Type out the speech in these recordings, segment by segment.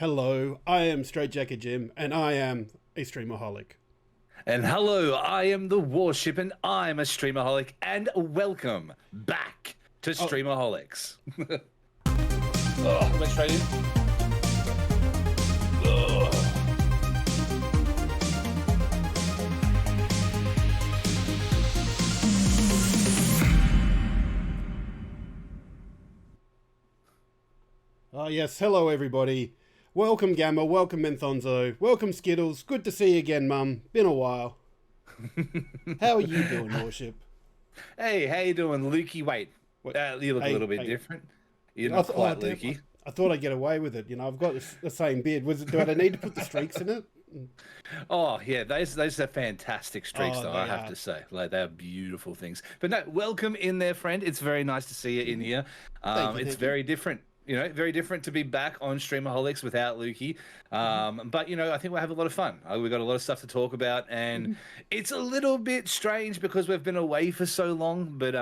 Hello, I am Straight Jacket Jim, and I am a Streamaholic. And hello, I am the Warship, and I'm a Streamaholic, and welcome back to Streamaholics. Went straight in. Yes, hello everybody. Welcome Gamma, welcome Menthonzo, welcome Skittles. Good to see you again, Mum. Been a while. How are you doing, Warship? Hey, how you doing, Lukey? Wait, you look a little bit different. You're not quite Lukey. I thought I'd get away with it. You know, I've got the same beard. Do I need to put the streaks in it? Oh yeah, those are fantastic streaks, though. I have to say, like they are beautiful things. But no, welcome in there, friend. It's very nice to see you in here. It's very different. You know, very different to be back on Streamaholics without Lukey. But, you know, I think we'll have a lot of fun. We've got a lot of stuff to talk about, and it's a little bit strange because we've been away for so long. But,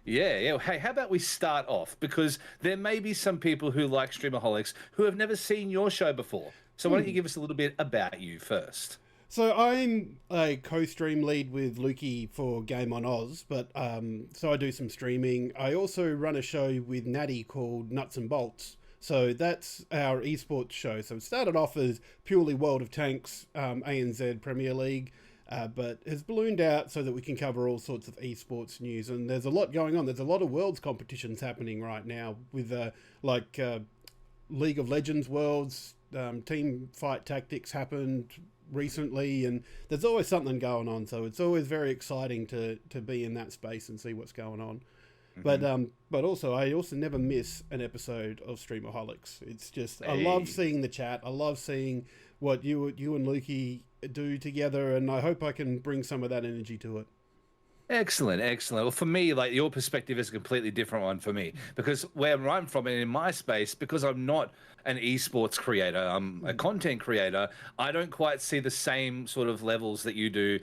yeah. Hey, how about we start off? Because there may be some people who like Streamaholics who have never seen your show before. So why don't you give us a little bit about you first? So I'm a co-stream lead with Lukey for Game On Aus, but so I do some streaming. I also run a show with Natty called Nuts and Bolts. So that's our esports show. So it started off as purely World of Tanks, ANZ Premier League, but has ballooned out so that we can cover all sorts of esports news. And there's a lot going on. There's a lot of Worlds competitions happening right now with League of Legends Worlds, Team Fight Tactics happened recently, and there's always something going on, so it's always very exciting to be in that space and see what's going on. But also I also never miss an episode of Streamaholics. It's just I love seeing the chat. I love seeing what you and Lukey do together, and I hope I can bring some of that energy to it. Excellent. Well, for me, like your perspective is a completely different one for me because where I'm from and in my space, because I'm not an esports creator, I'm a content creator, I don't quite see the same sort of levels that you do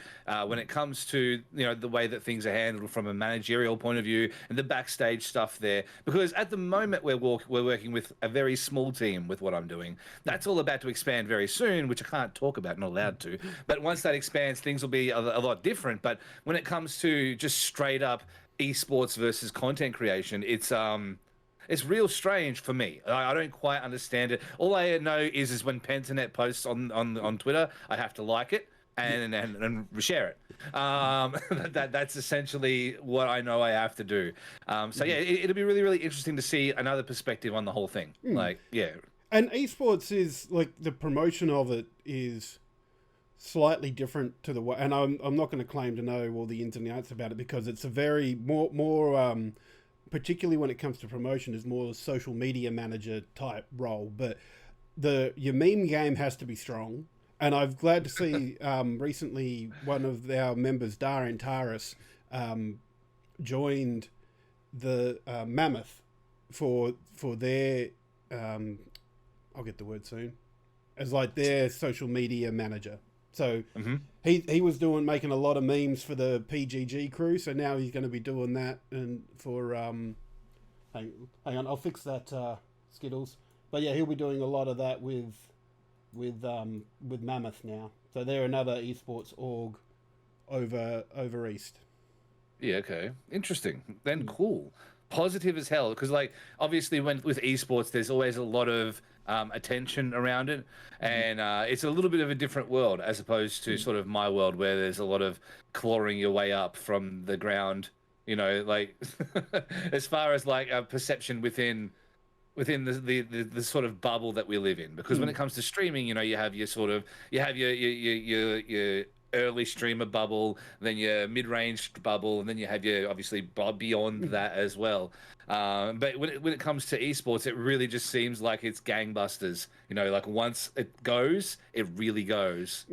when it comes to, you know, the way that things are handled from a managerial point of view and the backstage stuff there. Because at the moment we're working with a very small team with what I'm doing. That's all about to expand very soon, which I can't talk about, not allowed to. But once that expands, things will be a lot different. But when it comes to just straight up esports versus content creation, it's real strange for me. I don't quite understand it. All I know is when Pentanet posts on Twitter, I have to like it and share it. That's essentially what I know I have to do. So yeah, it'll be really, really interesting to see another perspective on the whole thing. Like, yeah. And esports is like the promotion of it is slightly different to the way, and I'm not going to claim to know all the ins and outs about it because it's a very more particularly when it comes to promotion, is more social media manager type role. But your meme game has to be strong. And I'm glad to see recently one of our members, Darin Taris, joined the Mammoth for their, I'll get the word soon, as like their social media manager. So he was making a lot of memes for the PGG crew. So now he's going to be doing that and for hang on, I'll fix that Skittles. But yeah, he'll be doing a lot of that with Mammoth now. So they're another esports org over east. Yeah. Okay. Interesting. Then cool. Positive as hell, because like obviously with esports there's always a lot of attention around it, and it's a little bit of a different world as opposed to sort of my world where there's a lot of clawing your way up from the ground, you know, like as far as like a perception within the sort of bubble that we live in. Because when it comes to streaming, you know, you have your early streamer bubble, then your mid-range bubble, and then you have your obviously beyond that as well. But when it comes to esports, it really just seems like it's gangbusters. You know, like once it goes, it really goes.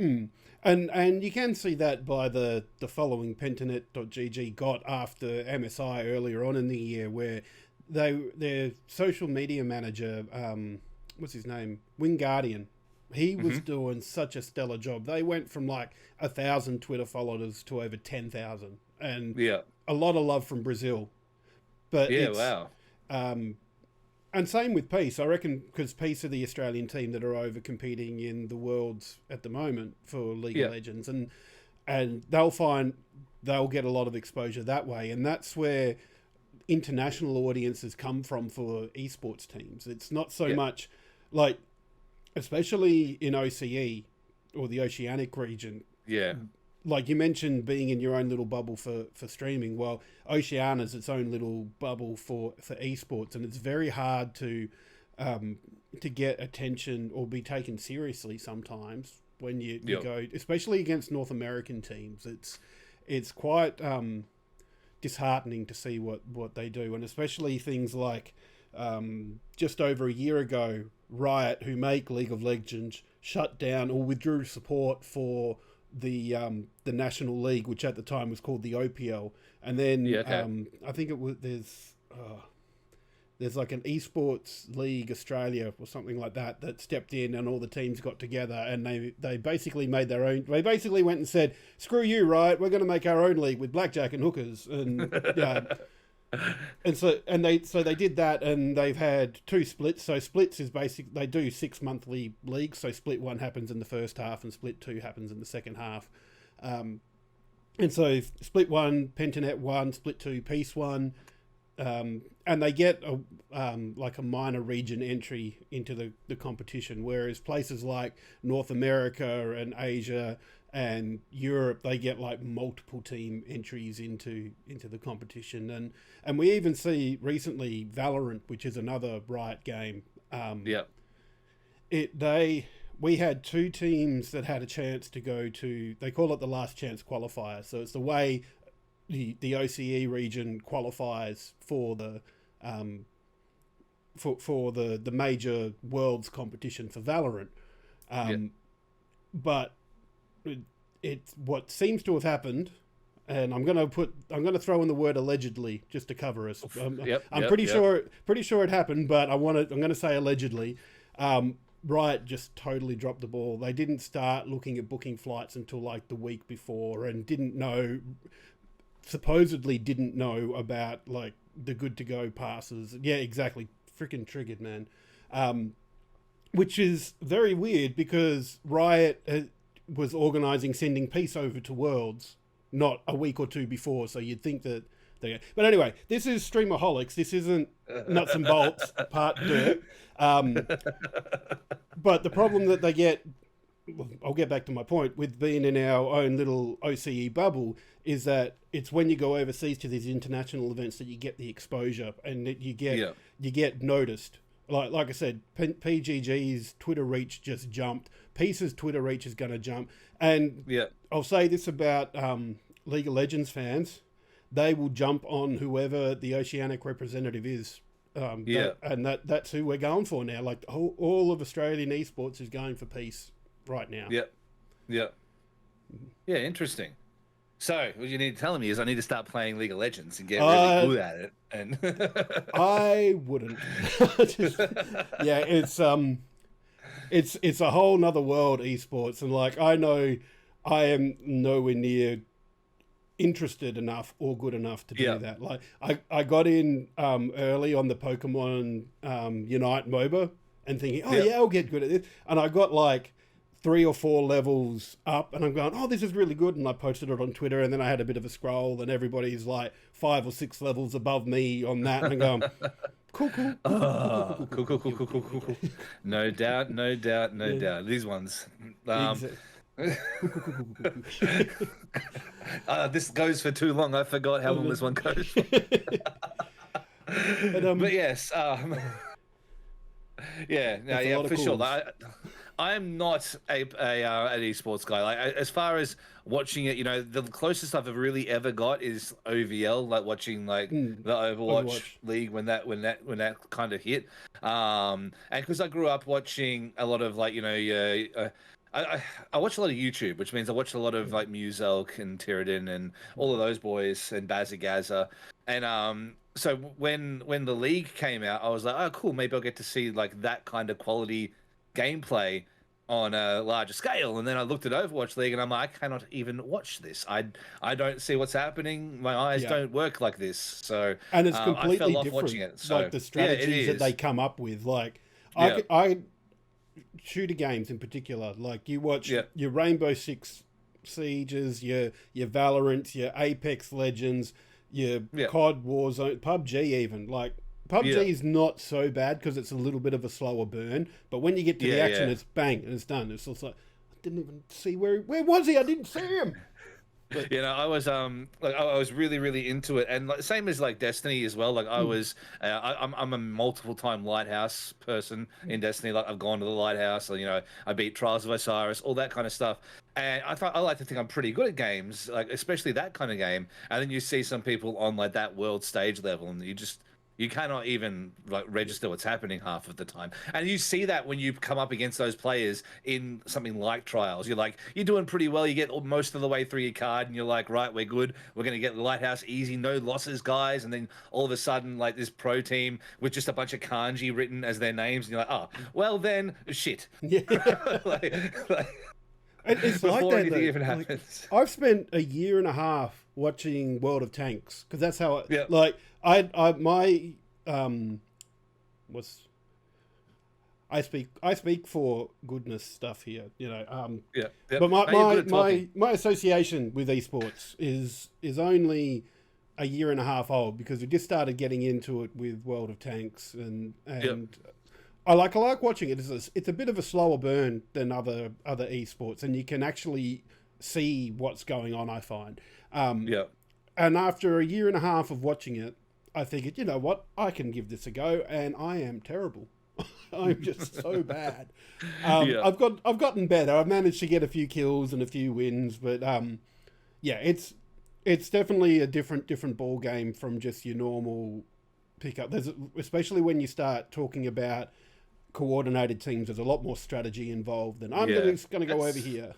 And you can see that by the following Pentanet.gg got after MSI earlier on in the year, where their social media manager, what's his name, Wingardian, he was doing such a stellar job. They went from like 1,000 Twitter followers to over 10,000, and a lot of love from Brazil. But wow. And same with Peace, I reckon, because Peace are the Australian team that are over competing in the Worlds at the moment for League of Legends, and they'll get a lot of exposure that way, and that's where international audiences come from for esports teams. It's not so much like, especially in OCE or the Oceanic region. Yeah. Like you mentioned, being in your own little bubble for streaming. Well, Oceania's its own little bubble for esports, and it's very hard to get attention or be taken seriously sometimes when you go, especially against North American teams. It's quite disheartening to see what they do, and especially things like just over a year ago, Riot, who make League of Legends, shut down or withdrew support for the National League, which at the time was called the OPL, and then I think it was there's like an Esports League Australia or something like that stepped in, and all the teams got together, and they basically made their own. They basically went and said, "Screw you, right? We're going to make our own league with blackjack and hookers," and they did that, and they've had 2 splits. So splits is they do 6 monthly leagues. So split 1 happens in the first half, and split 2 happens in the second half. And so split 1, Pentanet 1, split 2, Peace 1. And they get like a minor region entry into the competition, whereas places like North America and Asia and Europe, they get like multiple team entries into the competition. And we even see recently Valorant, which is another Riot game. We had 2 teams that had a chance to go to, they call it the last chance qualifier. So it's the way the OCE region qualifies for the for the major worlds competition for Valorant. But it's what seems to have happened, and I'm going to throw in the word allegedly just to cover us. I'm pretty sure it happened, but I'm going to say allegedly. Riot just totally dropped the ball. They didn't start looking at booking flights until like the week before, and supposedly didn't know about like the good to go passes. Yeah, exactly. Freaking triggered, man. Which is very weird because Riot was organizing sending Peace over to Worlds not a week or 2 before, so you'd think that but anyway, this is Streamaholics. This isn't Nuts and Bolts part 2. But the problem that they get, I'll get back to my point, with being in our own little OCE bubble, is that it's when you go overseas to these international events that you get the exposure and that you get noticed. Like I said, PGG's Twitter reach just jumped. Peace's Twitter reach is going to jump. And I'll say this about League of Legends fans. They will jump on whoever the Oceanic representative is. And that's who we're going for now. Like all of Australian esports is going for Peace right now. Yeah, interesting. So what you need to tell me is I need to start playing League of Legends and get really good at it. And I wouldn't. It's a whole nother world, esports, and like I know I am nowhere near interested enough or good enough to do that. Like I got in early on the Pokemon Unite MOBA and thinking, I'll get good at this, and I got like 3 or 4 levels up, and I'm going, oh, this is really good, and I posted it on Twitter, and then I had a bit of a scroll, and everybody's like 5 or 6 levels above me on that, and I'm going, cool. No doubt. These ones. This goes for too long. I forgot how long this one goes. But yes, for sure. I am not an esports guy. Like as far as watching it, the closest I've really ever got is OVL, like watching like the Overwatch League when that kind of hit. And because I grew up watching a lot of like I watch a lot of YouTube, which means I watch a lot of like Muselk and Tyradin and all of those boys and Bazagaza. And so when the league came out, I was like, oh cool, maybe I'll get to see like that kind of quality gameplay on a larger scale. And then I looked at Overwatch League and I'm like, I cannot even watch this. I don't see what's happening. My eyes Yeah. don't work like this. So And it's I completely fell off different. watching it. So Like the yeah, it strategies that they is. come up with. Like Yeah, I shooter games in particular. Like you watch yeah, your Rainbow Six Sieges, your Valorants, your Apex Legends, your yeah, COD Warzone, PUBG even. Like PUBG yeah, is not so bad because it's a little bit of a slower burn, but when you get to the yeah, action, yeah. it's bang and it's done. It's just like I didn't even see where was he? I didn't see him. But You know, I was like I was really into it, and like, same as like Destiny as well. Like I was, I'm a multiple time lighthouse person in Destiny. Like I've gone to the lighthouse, or, you know, I beat Trials of Osiris, all that kind of stuff. And I like to think I'm pretty good at games, like especially that kind of game. And then you see some people on like that world stage level, and you cannot even like register what's happening half of the time. And you see that when you come up against those players in something like Trials. You're like, you're doing pretty well. You get most of the way through your card and you're like, right, we're good. We're going to get the Lighthouse easy, no losses, guys. And then all of a sudden, like this pro team with just a bunch of kanji written as their names. And you're like, oh, well then, shit. yeah. like, It's like before that anything though. even Like, happens. I've spent a year and a half watching World of Tanks because that's how Yeah. like my what's I speak for goodness stuff here, you know. Yeah. Yep. But Now you're good at my talking. my association with esports is only a year and a half old because we just started getting into it with World of Tanks and I like watching it. It's a bit of a slower burn than other esports, and you can actually see what's going on. I find, Yeah. and after a year and a half of watching it, I figured, you know what, I can give this a go, and I am terrible. I'm just so bad. Yeah. I've gotten better. I've managed to get a few kills and a few wins, but yeah, it's definitely a different ball game from just your normal pickup. Especially when you start talking about coordinated teams. There's a lot more strategy involved than I'm Yeah. just going to go over here.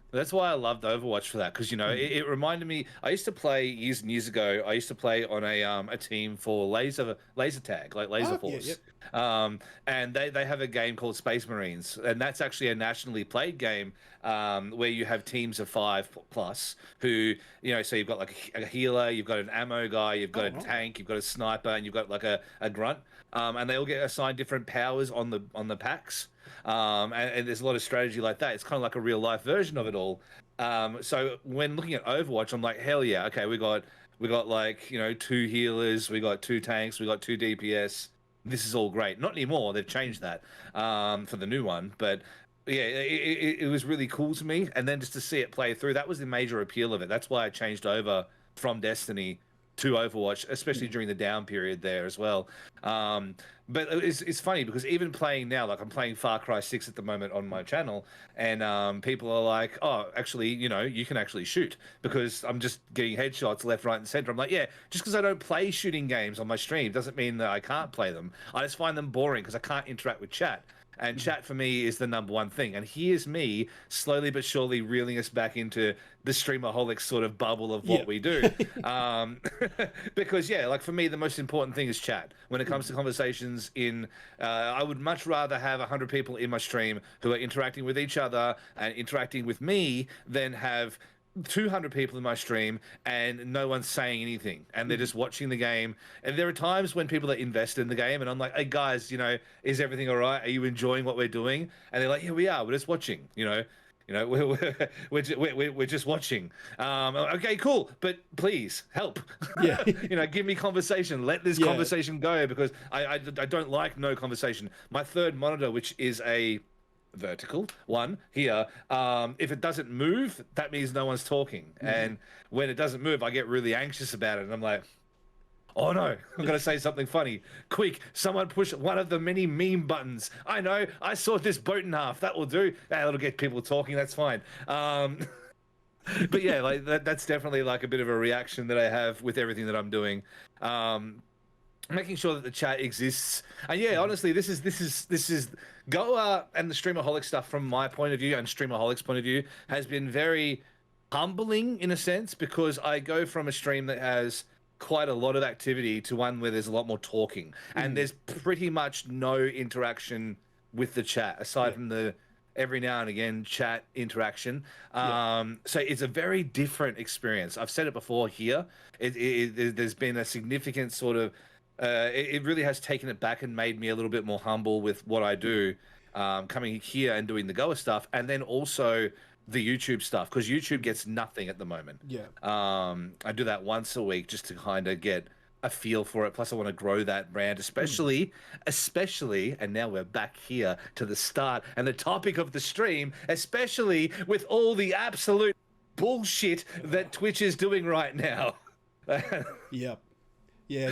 That's why I loved Overwatch for that, because you know it reminded me. I used to play years and years ago. I used to play on a team for laser tag, like Laser Yeah, Force, yep. and they have a game called Space Marines, and that's actually a nationally played game where you have teams of 5+ who, you know, so you've got like a healer, you've got an ammo guy, you've got a Right. tank, you've got a sniper, and you've got like a grunt, and they all get assigned different powers on the packs. And there's a lot of strategy like that. It's kind of like a real life version of it all. So when looking at Overwatch, I'm like, hell yeah, okay, we got like, you know, 2 healers, we got 2 tanks, we got 2 DPS. This is all great. Not anymore. They've changed that for the new one, but yeah, it was really cool to me. And then just to see it play through, that was the major appeal of it. That's why I changed over from Destiny to Overwatch, especially during the down period there as well. But it's funny because even playing now, like I'm playing Far Cry 6 at the moment on my channel, and people are like, oh, actually, you know, you can actually shoot, because I'm just getting headshots left, right, and center. I'm like, yeah, just because I don't play shooting games on my stream doesn't mean that I can't play them. I just find them boring because I can't interact with chat. And chat for me is the number one thing. And here's me slowly but surely reeling us back into the Streamaholics sort of bubble of what Yeah. we do. Because, yeah, like for me, the most important thing is chat. When it comes to conversations I would much rather have 100 people in my stream who are interacting with each other and interacting with me than have 200 people in my stream and no one's saying anything, and they're just watching the game. And there are times when people are invested in the game and I'm like, hey guys, you know, is everything all right? Are you enjoying what we're doing? And they're like, yeah, we are, we're just watching, we're just watching. Okay, cool, but please help. Yeah. You know, give me conversation, let this Yeah. conversation go, because I don't like no conversation. My third monitor, which is a vertical one here, if it doesn't move, that means no one's talking. And when it doesn't move, I get really anxious about it, and I'm like, oh no, I'm gonna say something funny. Quick, someone push one of the many meme buttons. I know, I saw this boat in half. That will do. That'll get people talking. That's fine. But yeah, like that's definitely like a bit of a reaction that I have with everything that I'm doing. Making sure that the chat exists. And yeah, honestly, this is Goa and the Streamaholic stuff from my point of view and Streamaholics' point of view has been very humbling in a sense, because I go from a stream that has quite a lot of activity to one where there's a lot more talking, and there's pretty much no interaction with the chat aside from the every now and again, chat, interaction. So it's a very different experience. I've said it before here. There's been a significant sort of, it really has taken it back and made me a little bit more humble with what I do, coming here and doing the Goa stuff, and then also the YouTube stuff, because YouTube gets nothing at the moment. Yeah. I do that once a week just to kind of get a feel for it. Plus, I want to grow that brand, especially, and now we're back here to the start and the topic of the stream, especially with all the absolute bullshit that Twitch is doing right now. Yep. Yeah,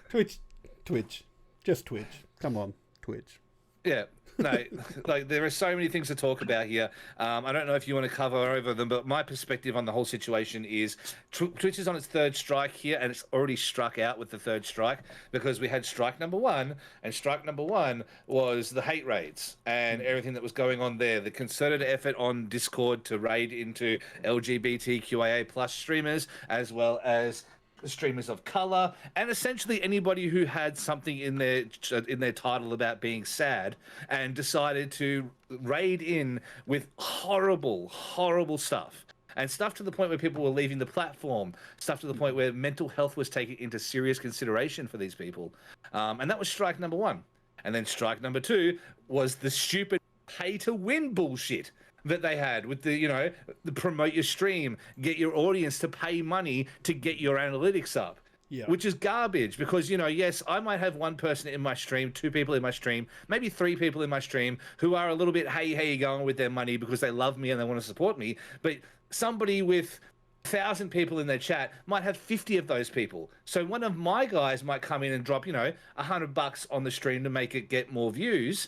Twitch, Twitch. Just Twitch. Come on, Twitch. Yeah. No, like there are so many things to talk about here. I don't know if you want to cover over them, but my perspective on the whole situation is Twitch is on its third strike here, and it's already struck out with the third strike, because we had strike number one, and strike number one was the hate raids and everything that was going on there. The concerted effort on Discord to raid into LGBTQIA plus streamers, as well as streamers of color, and essentially anybody who had something in their title about being sad, and decided to raid in with horrible stuff, and stuff to the point where people were leaving the platform, stuff to the point where mental health was taken into serious consideration for these people, and that was strike number one. And then strike number two was the stupid pay to win bullshit that they had with the promote your stream, get your audience to pay money to get your analytics up. Yeah. Which is garbage, because, yes, I might have one person in my stream, two people in my stream, maybe three people in my stream who are a little bit, hey, how you going with their money because they love me and they want to support me. But somebody with 1,000 people in their chat might have 50 of those people. So one of my guys might come in and drop, $100 on the stream to make it get more views.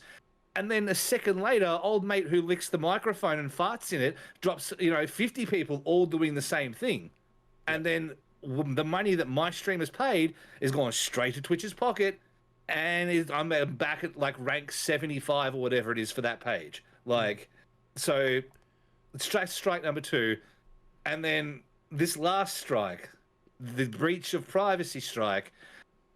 And then a second later, old mate who licks the microphone and farts in it drops, 50 people all doing the same thing. And then the money that my stream has paid is going straight to Twitch's pocket. And I'm back at like rank 75 or whatever it is for that page. So strike number two. And then this last strike, the breach of privacy strike,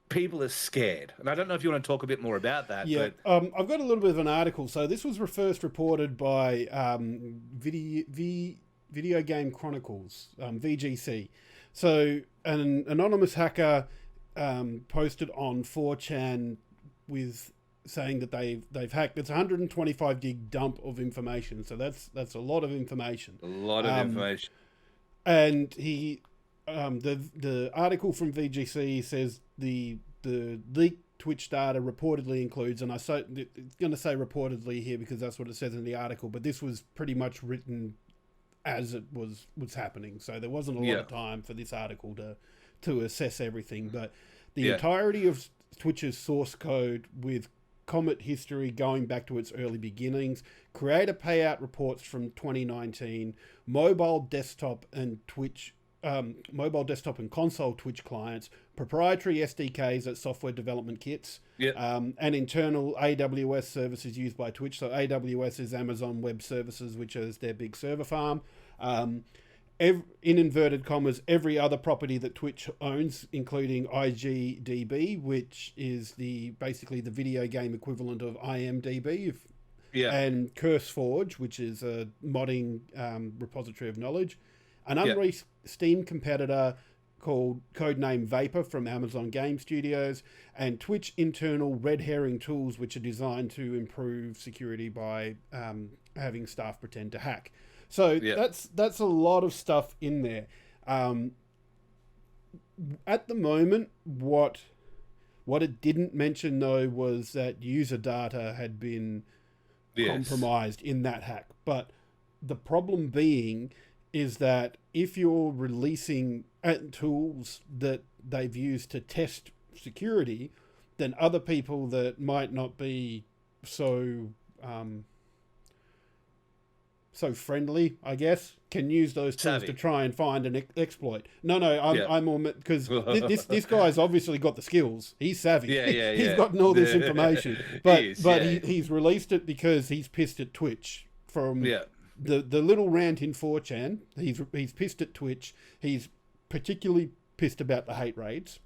people are scared. And I don't know if you want to talk a bit more about that. Yeah, but I've got a little bit of an article. So this was first reported by Video Game Chronicles, VGC. So an anonymous hacker posted on 4chan with saying that they've hacked. It's 125 gig dump of information. So that's a lot of information. A lot of information. And he the article from VGC says the leaked Twitch data reportedly includes, and it's going to say reportedly here because that's what it says in the article, but this was pretty much written as it was happening, so there wasn't a lot of time for this article to assess everything. But the entirety of Twitch's source code, with comment history going back to its early beginnings, creator payout reports from 2019, mobile desktop and console Twitch clients, proprietary SDKs at software development kits, and internal AWS services used by Twitch. So AWS is Amazon Web Services, which is their big server farm. In inverted commas, every other property that Twitch owns, including IGDB, which is basically the video game equivalent of IMDb, and CurseForge, which is a modding repository of knowledge. An unreleased Steam competitor called codename Vapor from Amazon Game Studios, and Twitch internal red herring tools, which are designed to improve security by having staff pretend to hack. So that's a lot of stuff in there. At the moment, what it didn't mention though was that user data had been compromised in that hack. But the problem being is that if you're releasing tools that they've used to test security, then other people that might not be so friendly, I guess, can use those tools to try and find an exploit. I'm more because this guy's obviously got the skills. He's savvy. He's gotten all this information, but he's released it because he's pissed at Twitch from the little rant in 4chan. He's pissed at Twitch. He's particularly pissed about the hate raids.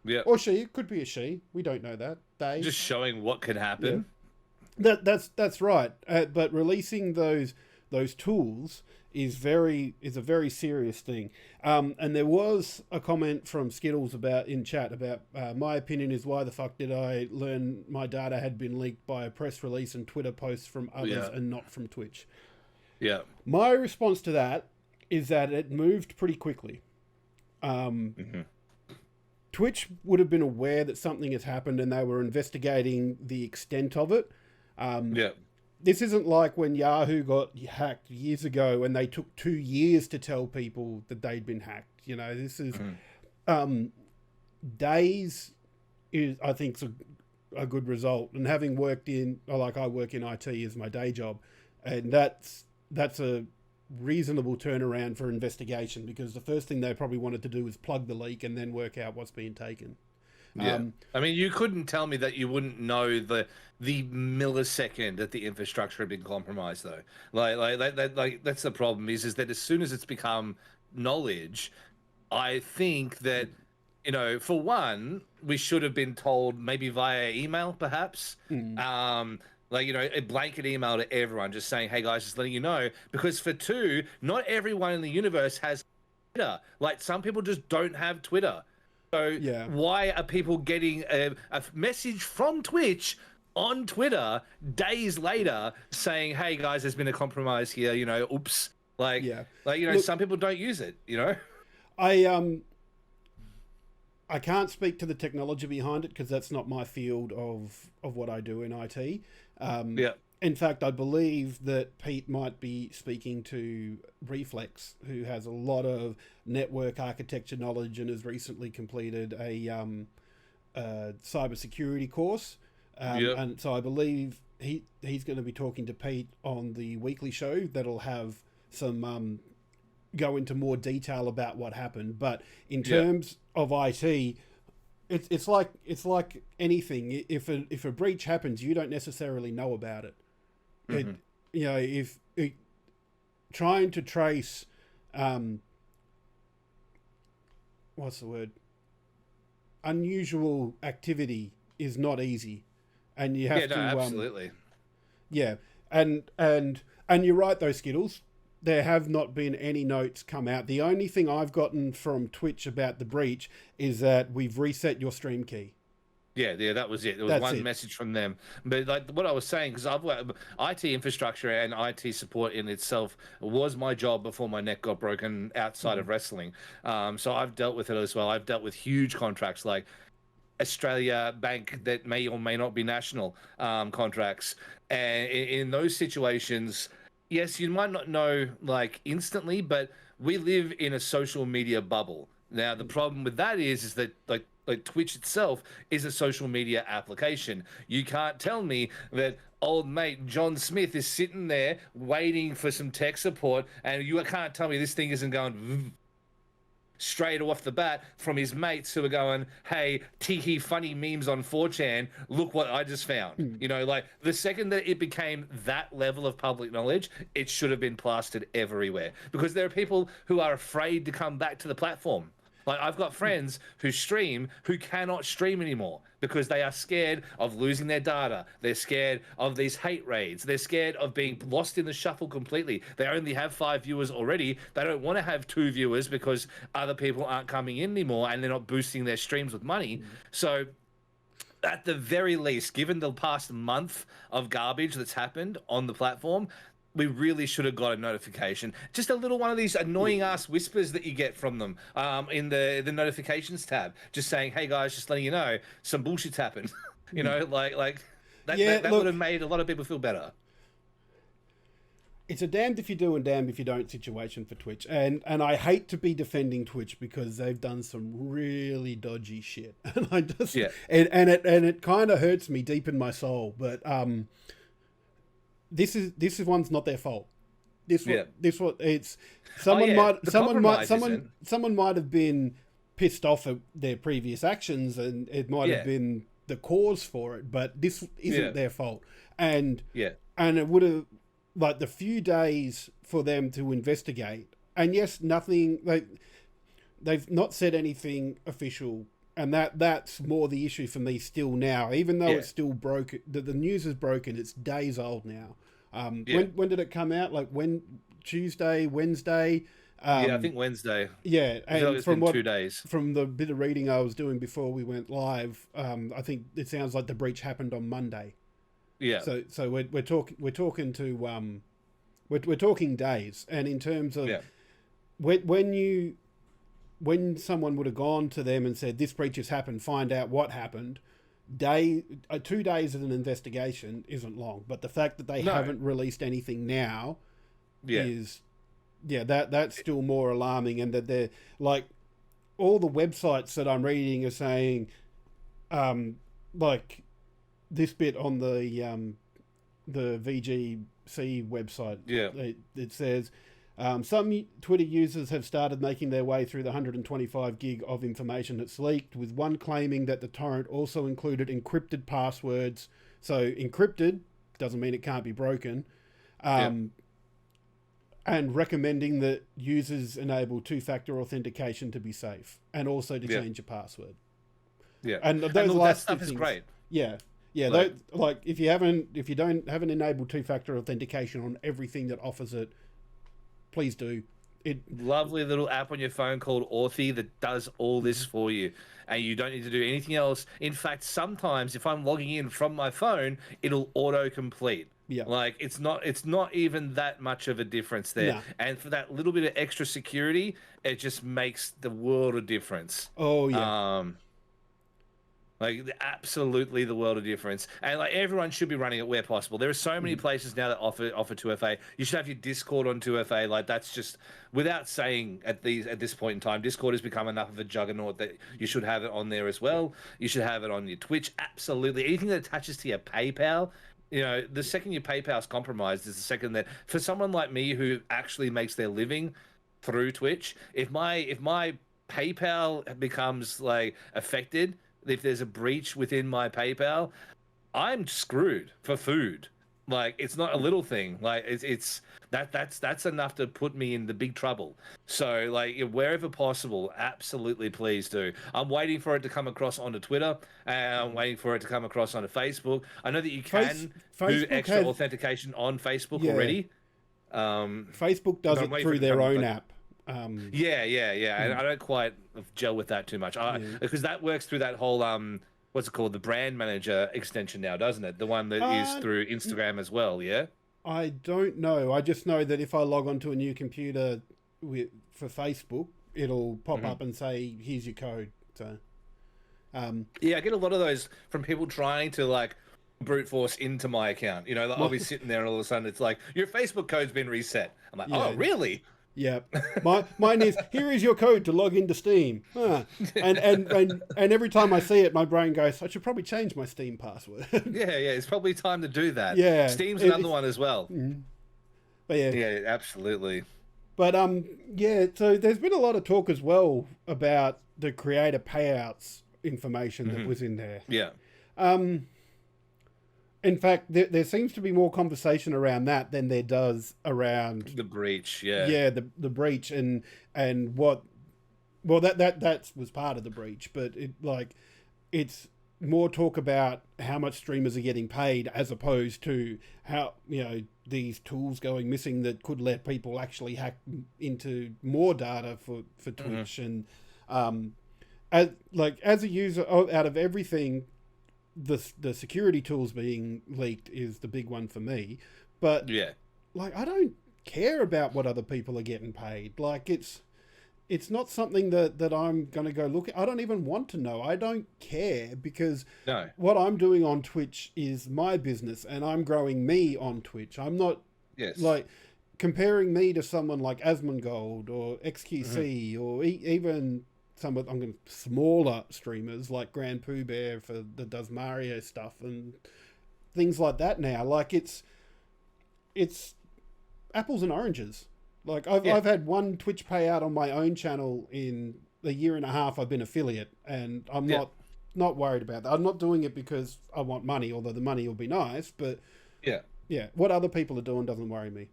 Yeah. Or she. It could be a she. We don't know that. They. Just showing what could happen. That's right. But releasing those tools is a very serious thing. And there was a comment from Skittles in chat about my opinion is why the fuck did I learn my data had been leaked by a press release and Twitter posts from others and not from Twitch. Yeah. My response to that is that it moved pretty quickly. Twitch would have been aware that something has happened and they were investigating the extent of it. This isn't like when Yahoo got hacked years ago and they took 2 years to tell people that they'd been hacked. You know, this is days is, I think, a good result. And having worked I work in IT as my day job, and that's a reasonable turnaround for investigation, because the first thing they probably wanted to do was plug the leak and then work out what's being taken. Yeah, I mean, you couldn't tell me that you wouldn't know the millisecond that the infrastructure had been compromised, though. Like that's the problem. Is that as soon as it's become knowledge, I think that, you know, for one, we should have been told maybe via email, perhaps. Like, you know, a blanket email to everyone just saying, hey guys, just letting you know, because for two, not everyone in the universe has Twitter. Like, some people just don't have Twitter. So why are people getting a message from Twitch on Twitter days later saying, hey guys, there's been a compromise here, you know, oops. Like, you know, look, some people don't use it, you know? I can't speak to the technology behind it because that's not my field of what I do in IT. In fact, I believe that Pete might be speaking to Reflex, who has a lot of network architecture knowledge and has recently completed a cybersecurity course. And so I believe he's going to be talking to Pete on the weekly show that'll have some go into more detail about what happened. But in terms of IT, it's like anything. If a breach happens, you don't necessarily know about it. Trying to trace, what's the word? Unusual activity is not easy, and you have to. Absolutely. And you're right, though, Skittles. There have not been any notes come out. The only thing I've gotten from Twitch about the breach is that we've reset your stream key. Yeah, that was it. There was one message from them. But like what I was saying, because I've worked IT infrastructure and IT support in itself was my job before my neck got broken outside of wrestling. So I've dealt with it as well. I've dealt with huge contracts like Australia Bank that may or may not be national contracts. And in those situations, yes, you might not know like instantly, but we live in a social media bubble. Now, the problem with that is that like Twitch itself is a social media application. You can't tell me that old mate John Smith is sitting there waiting for some tech support, and you can't tell me this thing isn't going straight off the bat from his mates who are going, hey, tiki funny memes on 4chan, look what I just found. You know, like the second that it became that level of public knowledge, it should have been plastered everywhere, because there are people who are afraid to come back to the platform. Like, I've got friends who stream who cannot stream anymore because they are scared of losing their data. They're scared of these hate raids. They're scared of being lost in the shuffle completely. They only have 5 viewers already. They don't want to have 2 viewers because other people aren't coming in anymore and they're not boosting their streams with money. So at the very least, given the past month of garbage that's happened on the platform, we really should have got a notification. Just a little one of these annoying ass whispers that you get from them in the notifications tab, just saying, "Hey guys, just letting you know, some bullshit's happened." You know, like that would have made a lot of people feel better. It's a damned if you do and damned if you don't situation for Twitch, and I hate to be defending Twitch because they've done some really dodgy shit, and I just and it kind of hurts me deep in my soul, but This is one's not their fault. Someone might have been pissed off at their previous actions, and it might have been the cause for it. But this isn't their fault, and it would have like the few days for them to investigate. And yes, nothing. They've not said anything official And that's more the issue for me still now, even though it's still broken. The news is broken. It's days old now. When did it come out? Like Tuesday, Wednesday? I think Wednesday. Yeah, and it's been 2 days. From the bit of reading I was doing before we went live, I think it sounds like the breach happened on Monday. Yeah. So we're talking days, and in terms of when someone would have gone to them and said this breach has happened, find out what happened. 2 days of an investigation isn't long, but the fact that they haven't released anything now is that's still more alarming, and that they're like all the websites that I'm reading are saying like this bit on the VGC website. It says some Twitter users have started making their way through the 125 gig of information that's leaked, with one claiming that the torrent also included encrypted passwords. So encrypted doesn't mean it can't be broken. And recommending that users enable two-factor authentication to be safe, and also to change your password. Yeah, and those last that stuff is great. Yeah. Like if you don't have an enabled two-factor authentication on everything that offers it, please do. Lovely little app on your phone called Authy that does all this for you, and you don't need to do anything else. In fact, sometimes if I'm logging in from my phone, it'll auto-complete. Yeah. Like it's not even that much of a difference there. No. And for that little bit of extra security, it just makes the world of difference. Oh yeah. Like absolutely the world of difference. And like everyone should be running it where possible. There are so many places now that offer 2FA. You should have your Discord on 2FA. Like that's just without saying at this point in time, Discord has become enough of a juggernaut that you should have it on there as well. You should have it on your Twitch. Absolutely. Anything that attaches to your PayPal. You know, the second your PayPal's compromised is the second that, for someone like me who actually makes their living through Twitch, if my PayPal becomes like affected, if there's a breach within my PayPal, I'm screwed for food. Like it's not a little thing. Like that's enough to put me in the big trouble. So like wherever possible, absolutely please do. I'm waiting for it to come across onto Twitter, and I'm waiting for it to come across onto Facebook. I know that you can do extra authentication on Facebook already. Facebook does it through their own app. And I don't quite gel with that too much because that works through that whole what's it called, the brand manager extension now, doesn't it? The one that is through Instagram as well. I don't know. I just know that if I log onto a new computer for Facebook, it'll pop up and say here's your code. So I get a lot of those from people trying to like brute force into my account. You know, I'll be sitting there and all of a sudden it's like your Facebook code's been reset. I'm like, oh really? Yeah, mine is, here is your code to log into Steam. And every time I see it, my brain goes, I should probably change my Steam password. It's probably time to do that. Yeah, Steam's another one as well. But yeah, absolutely. But so there's been a lot of talk as well about the creator payouts information that was in there. Yeah. In fact, there seems to be more conversation around that than there does around the breach. The breach and what. Well, that was part of the breach, but it's more talk about how much streamers are getting paid as opposed to how these tools going missing that could let people actually hack into more data for Twitch and as a user out of everything. The security tools being leaked is the big one for me, but I don't care about what other people are getting paid. Like it's not something that I'm going to go look at. I don't even want to know. I don't care because what I'm doing on Twitch is my business and I'm growing me on Twitch. I'm not like comparing me to someone like Asmongold or XQC or even some of smaller streamers like Grand Pooh Bear that does Mario stuff and things like that now. Like it's apples and oranges. Like I've had one Twitch payout on my own channel in the year and a half I've been affiliate, and I'm not worried about that. I'm not doing it because I want money, although the money will be nice, but what other people are doing doesn't worry me.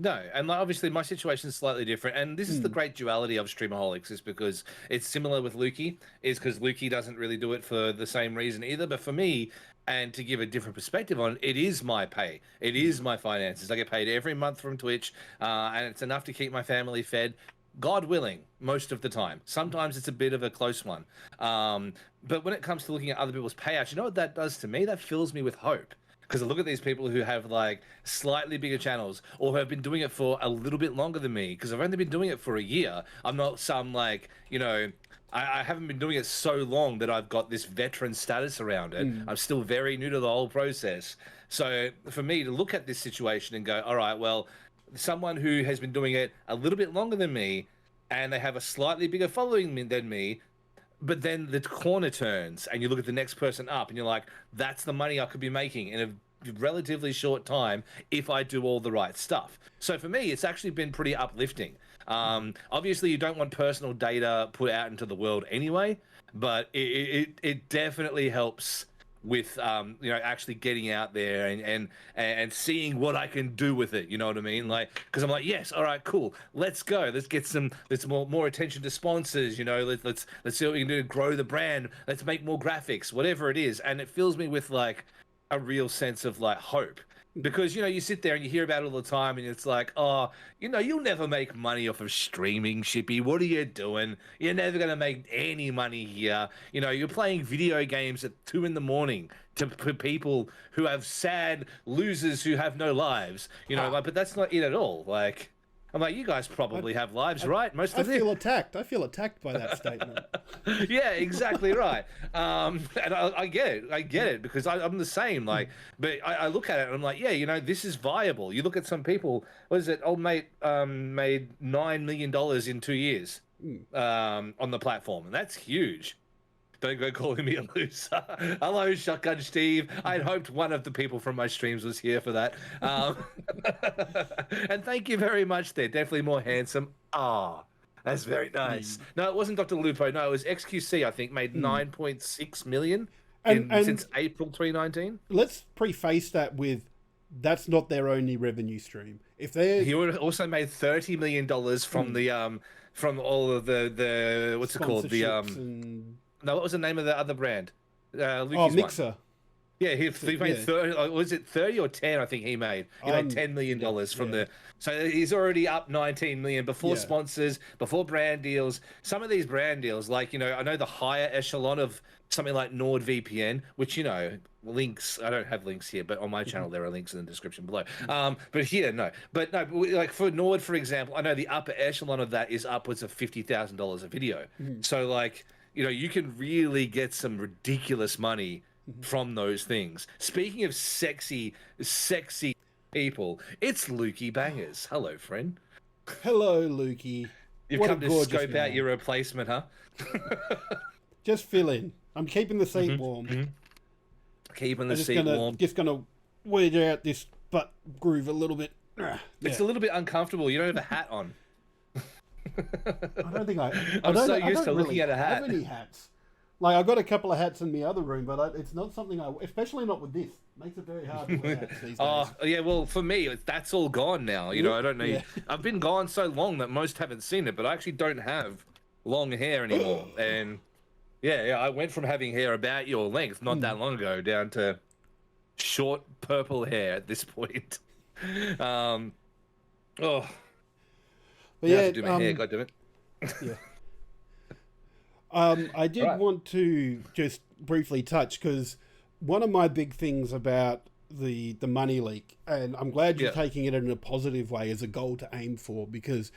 No, and like, obviously my situation is slightly different, and this is the great duality of Streamaholics, is because it's similar with Lukey, is because Lukey doesn't really do it for the same reason either. But for me, and to give a different perspective on it, it is my pay, it is my finances. I get paid every month from Twitch, and it's enough to keep my family fed. God willing, most of the time. Sometimes it's a bit of a close one. But when it comes to looking at other people's payouts, you know what that does to me? That fills me with hope. Because I look at these people who have like slightly bigger channels or who have been doing it for a little bit longer than me. Because I've only been doing it for a year. I'm not some like, you know, I haven't been doing it so long that I've got this veteran status around it. I'm still very new to the whole process. So for me to look at this situation and go, all right, well, someone who has been doing it a little bit longer than me and they have a slightly bigger following than me, but then the corner turns and you look at the next person up and you're like, that's the money I could be making in a relatively short time if I do all the right stuff. So for me, it's actually been pretty uplifting. Obviously, you don't want personal data put out into the world anyway, but it definitely helps with you know, actually getting out there and seeing what I can do with it. You know what I mean? Like, because I'm like, yes, all right, cool, let's go, let's get let's more attention to sponsors. You know, let's see what we can do to grow the brand. Let's make more graphics, whatever it is, and it fills me with like a real sense of like hope. Because, you know, you sit there and you hear about it all the time and it's like, oh, you know, you'll never make money off of streaming, Shippy. What are you doing? You're never going to make any money here. You know, you're playing video games at 2 a.m. for people who have sad losers who have no lives. You know, like, but that's not it at all. Like, I'm like, you guys probably have lives, right? Most of I feel attacked. I feel attacked by that statement. Yeah, exactly right. And I get it. I get it because I'm the same. Like, but I look at it and I'm like, yeah, you know, this is viable. You look at some people. What is it? Old mate made $9 million in 2 years on the platform, and that's huge. Don't go calling me a loser. Hello, Shotgun Steve. I'd hoped one of the people from my streams was here for that. And thank you very much. They're definitely more handsome. Ah, that's very nice. No, it wasn't Dr. Lupo. No, it was XQC, I think, made 9.6 million since April 2019. Let's preface that with that's not their only revenue stream. If they He also made $30 million from the from all of the what's it called? The No, what was the name of the other brand? Mixer. One. Yeah, he made 30. Was it 30 or 10? I think he made. He made $10 million from the. So he's already up 19 million before sponsors, before brand deals. Some of these brand deals, like, you know, I know the higher echelon of something like NordVPN, which, you know, links. I don't have links here, but on my channel there are links in the description below. But here, no. But no, like for Nord, for example, I know the upper echelon of that is upwards of $50,000 a video. So like, you know, you can really get some ridiculous money from those things. Speaking of sexy people, it's Lukey Bangerz. Hello, friend. Hello, Lukey. You've come to scope out your replacement, huh? Just fill in. I'm keeping the seat warm. Keeping the seat warm. Just gonna weed out this butt groove a little bit. It's a little bit uncomfortable. You don't have a hat on. I don't think I'm so used to looking at a hat. I don't have any hats. Like, I've got a couple of hats in the other room, but it's not something especially not with this. Makes it very hard to wear hats these days. Oh, yeah, well, for me, that's all gone now. You know, I don't need... Yeah. I've been gone so long that most haven't seen it, but I actually don't have long hair anymore. And, yeah, I went from having hair about your length not that long ago down to short purple hair at this point. But yeah, I have to do my hair, goddammit. Yeah. I did want to just briefly touch, because one of my big things about the money leak, and I'm glad you're taking it in a positive way as a goal to aim for, because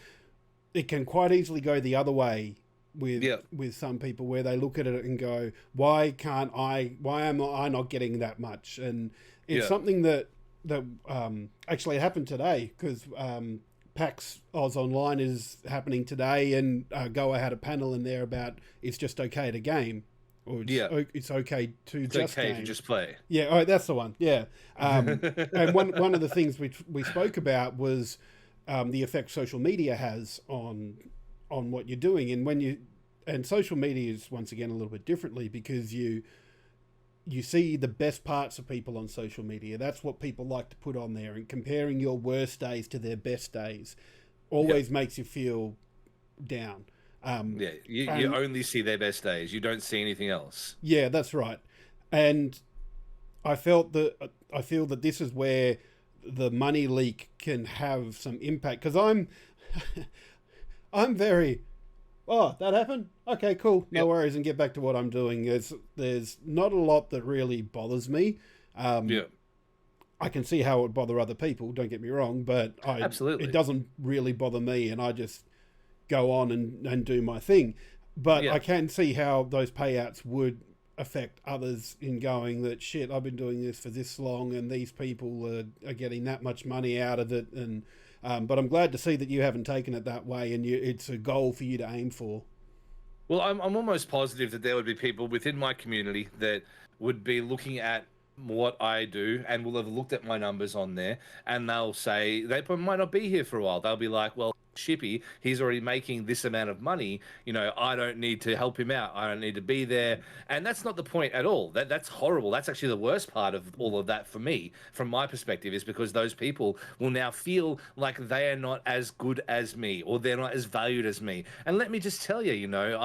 it can quite easily go the other way with some people, where they look at it and go, why am I not getting that much? And it's something that actually happened today, because PAX Oz Online is happening today, and Goa had a panel in there about it's just okay to game, or it's okay to just play. Yeah, oh, that's the one. Yeah, and one of the things we spoke about was the effect social media has on what you're doing, and social media is once again a little bit differently, because you see the best parts of people on social media. That's what people like to put on there, and comparing your worst days to their best days always makes you feel down. Yeah, you only see their best days. You don't see anything else. Yeah, that's right. And I feel that this is where the money leak can have some impact, because I'm very, oh, that happened? Okay, cool. No worries, and get back to what I'm doing. There's not a lot that really bothers me. I can see how it would bother other people, don't get me wrong, but Absolutely. It doesn't really bother me, and I just go on and do my thing. But I can see how those payouts would affect others in going that, shit, I've been doing this for this long and these people are getting that much money out of it. And but I'm glad to see that you haven't taken it that way, and it's a goal for you to aim for. Well, I'm almost positive that there would be people within my community that would be looking at what I do and will have looked at my numbers on there, and they'll say, they might not be here for a while. They'll be like, well, Shippy, he's already making this amount of money. You know, I don't need to help him out. I don't need to be there. And that's not the point at all. That's horrible. That's actually the worst part of all of that for me, from my perspective, is because those people will now feel like they are not as good as me, or they're not as valued as me. And let me just tell you, you know,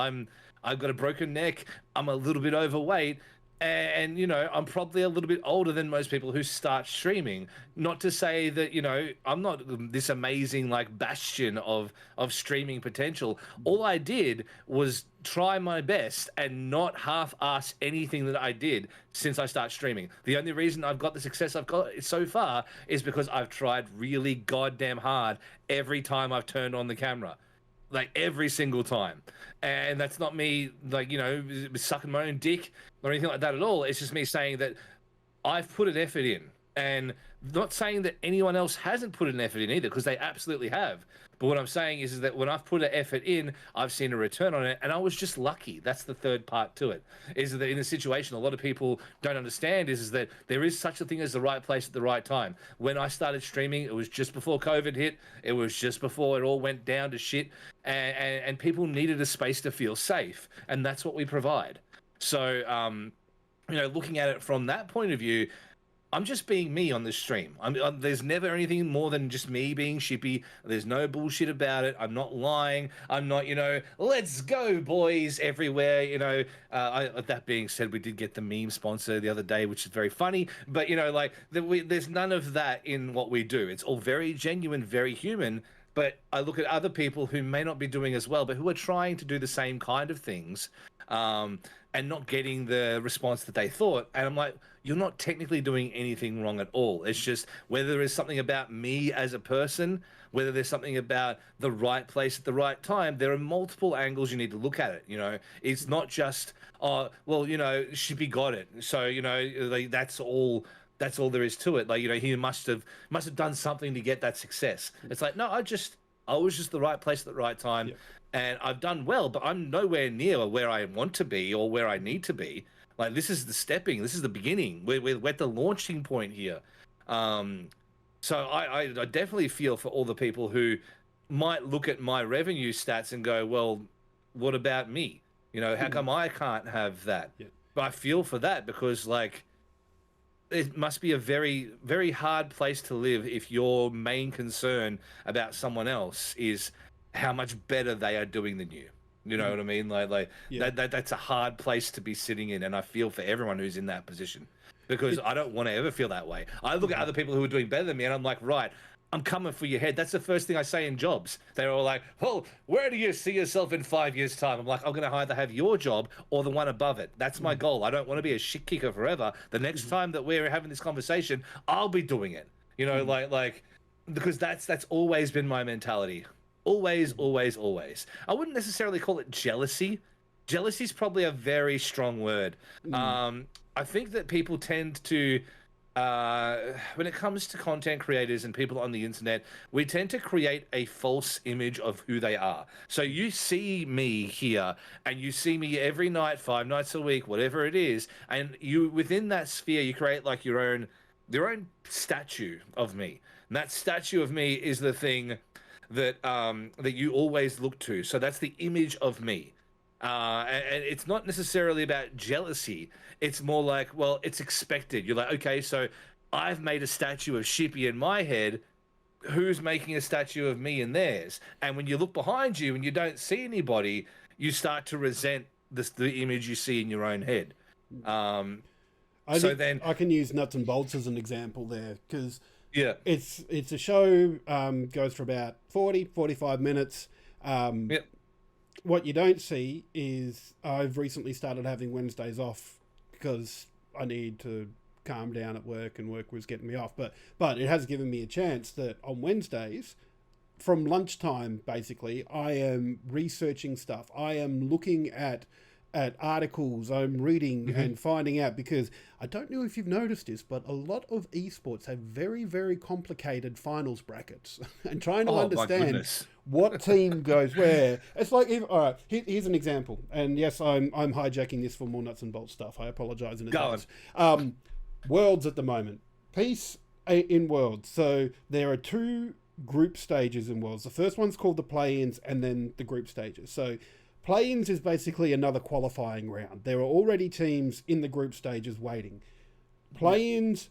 I've got a broken neck. I'm a little bit overweight. And, you know, I'm probably a little bit older than most people who start streaming. Not to say that, you know, I'm not this amazing, like, bastion of streaming potential. All I did was try my best and not half-ass anything that I did since I started streaming. The only reason I've got the success I've got so far is because I've tried really goddamn hard every time I've turned on the camera. Like, every single time. And that's not me, like, you know, sucking my own dick or anything like that at all. It's just me saying that I've put an effort in, and not saying that anyone else hasn't put an effort in either, because they absolutely have. But what I'm saying is that when I've put an effort in, I've seen a return on it, and I was just lucky. That's the third part to it, is that in a situation a lot of people don't understand is that there is such a thing as the right place at the right time. When I started streaming, it was just before COVID hit. It was just before it all went down to shit, and people needed a space to feel safe, and that's what we provide. So, you know, looking at it from that point of view, I'm just being me on this stream. There's never anything more than just me being Shippy. There's no bullshit about it. I'm not lying. I'm not, you know, let's go, boys, everywhere. You know, that being said, we did get the meme sponsor the other day, which is very funny. But, you know, like, there's none of that in what we do. It's all very genuine, very human. But I look at other people who may not be doing as well, but who are trying to do the same kind of things, and not getting the response that they thought. And I'm like, you're not technically doing anything wrong at all. It's just whether there is something about me as a person, whether there's something about the right place at the right time. There are multiple angles you need to look at it. You know, it's not just, oh, well, you know, Shippy got it, so, you know, like, that's all there is to it. Like, you know, he must have done something to get that success. It's like, no, I was just the right place at the right time. Yeah. And I've done well, but I'm nowhere near where I want to be or where I need to be. Like, this is the beginning. We're at the launching point here. So I definitely feel for all the people who might look at my revenue stats and go, well, what about me? You know, how come I can't have that? Yeah. But I feel for that, because, like, it must be a very, very hard place to live if your main concern about someone else is how much better they are doing than you. You know what I mean? Like yeah. That's a hard place to be sitting in, and I feel for everyone who's in that position, because I don't want to ever feel that way. I look at other people who are doing better than me, and I'm like, right, I'm coming for your head. That's the first thing I say in jobs. They're all like, well, where do you see yourself in 5 years' time? I'm like, I'm going to either have your job or the one above it. That's my goal. I don't want to be a shit kicker forever. The next time that we're having this conversation, I'll be doing it. You know, like, because that's always been my mentality. Always, always, always. I wouldn't necessarily call it jealousy. Jealousy is probably a very strong word. I think that people tend to, when it comes to content creators and people on the internet, we tend to create a false image of who they are. So you see me here, and you see me every night, 5 nights a week, whatever it is, and you, within that sphere, you create like your own statue of me. And that statue of me is the thing that that you always look to. So that's the image of me. And it's not necessarily about jealousy. It's more like, well, it's expected. You're like, okay, so I've made a statue of Shippy in my head. Who's making a statue of me in theirs? And when you look behind you and you don't see anybody, you start to resent the image you see in your own head. Then I can use Nuts and Bolts as an example there, because yeah, it's a show, goes for about 45 minutes. Yep. What you don't see is I've recently started having Wednesdays off because I need to calm down at work, and work was getting me off. But it has given me a chance that on Wednesdays, from lunchtime, basically, I am researching stuff. I am looking at articles, I'm reading and finding out, because I don't know if you've noticed this, but a lot of esports have very, very complicated finals brackets and trying to understand what team goes where. It's like, all right, here's an example. And yes, I'm hijacking this for more Nuts and Bolts stuff. I apologize in advance. Worlds at the moment. Peace in Worlds. So there are 2 group stages in Worlds. The first one's called the play-ins, and then the group stages. So play-ins is basically another qualifying round. There are already teams in the group stages waiting. Play-ins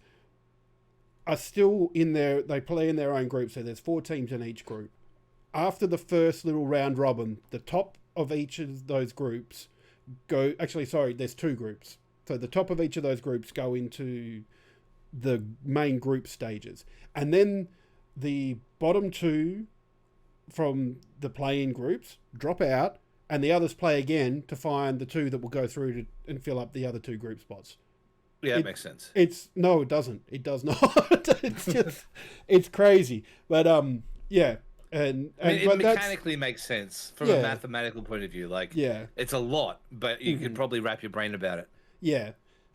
are still in there. They play in their own group, so there's 4 teams in each group. After the first little round robin, the top of each of those groups go... Actually, sorry, there's 2 groups. So the top of each of those groups go into the main group stages. And then the bottom 2 from the play-in groups drop out, and the others play again to find the 2 that will go through and fill up the other 2 group spots. Yeah, it makes sense. No, it doesn't. It does not. It's just, it's crazy. But yeah. And it mechanically makes sense from a mathematical point of view. Like, it's a lot, but you can probably wrap your brain about it. Yeah.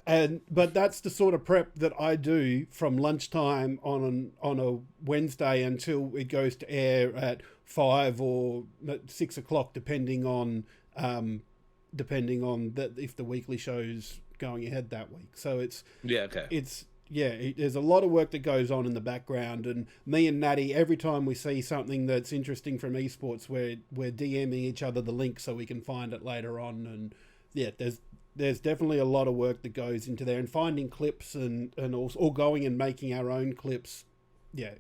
But that's the sort of prep that I do from lunchtime on a Wednesday until it goes to air at 5 or 6 o'clock, depending on if the weekly show's going ahead that week. So there's a lot of work that goes on in the background, and me and Natty, every time we see something that's interesting from esports, we're DMing each other the link so we can find it later on. And yeah, there's definitely a lot of work that goes into there, and finding clips and also, or going and making our own clips. Yeah,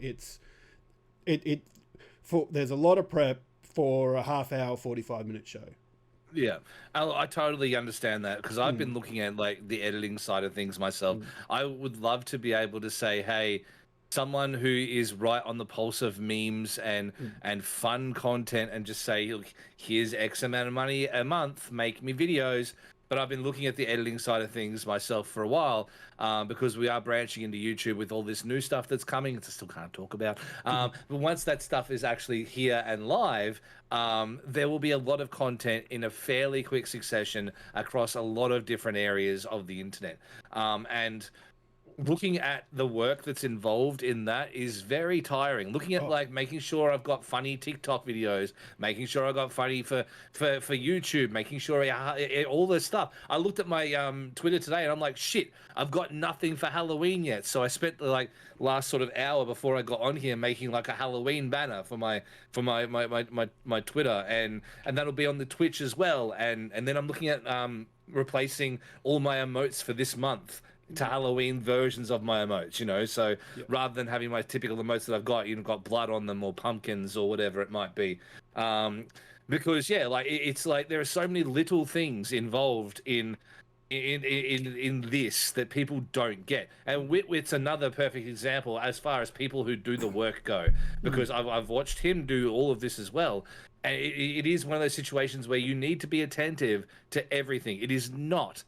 there's a lot of prep for a half-hour, 45-minute show. Yeah, I totally understand that, because I've been looking at like the editing side of things myself. I would love to be able to say, hey, someone who is right on the pulse of memes and fun content, and just say, look, here's X amount of money a month, make me videos. But I've been looking at the editing side of things myself for a while, because we are branching into YouTube with all this new stuff that's coming. I still can't talk about. But once that stuff is actually here and live, there will be a lot of content in a fairly quick succession across a lot of different areas of the internet. And looking at the work that's involved in that is very tiring. Looking at like making sure I've got funny TikTok videos, making sure I've got funny for YouTube, making sure all this stuff. I looked at my Twitter today and I'm like, shit, I've got nothing for Halloween yet. So I spent the like last sort of hour before I got on here making like a Halloween banner for my Twitter, and that'll be on the Twitch as well. And then I'm looking at replacing all my emotes for this month to Halloween versions of my emotes, so rather than having my typical emotes that I've got, got blood on them or pumpkins or whatever it might be, because like it's like there are so many little things involved in this that people don't get. And Witwit's another perfect example as far as people who do the work go, because I've watched him do all of this as well. And it is one of those situations where you need to be attentive to everything. It is not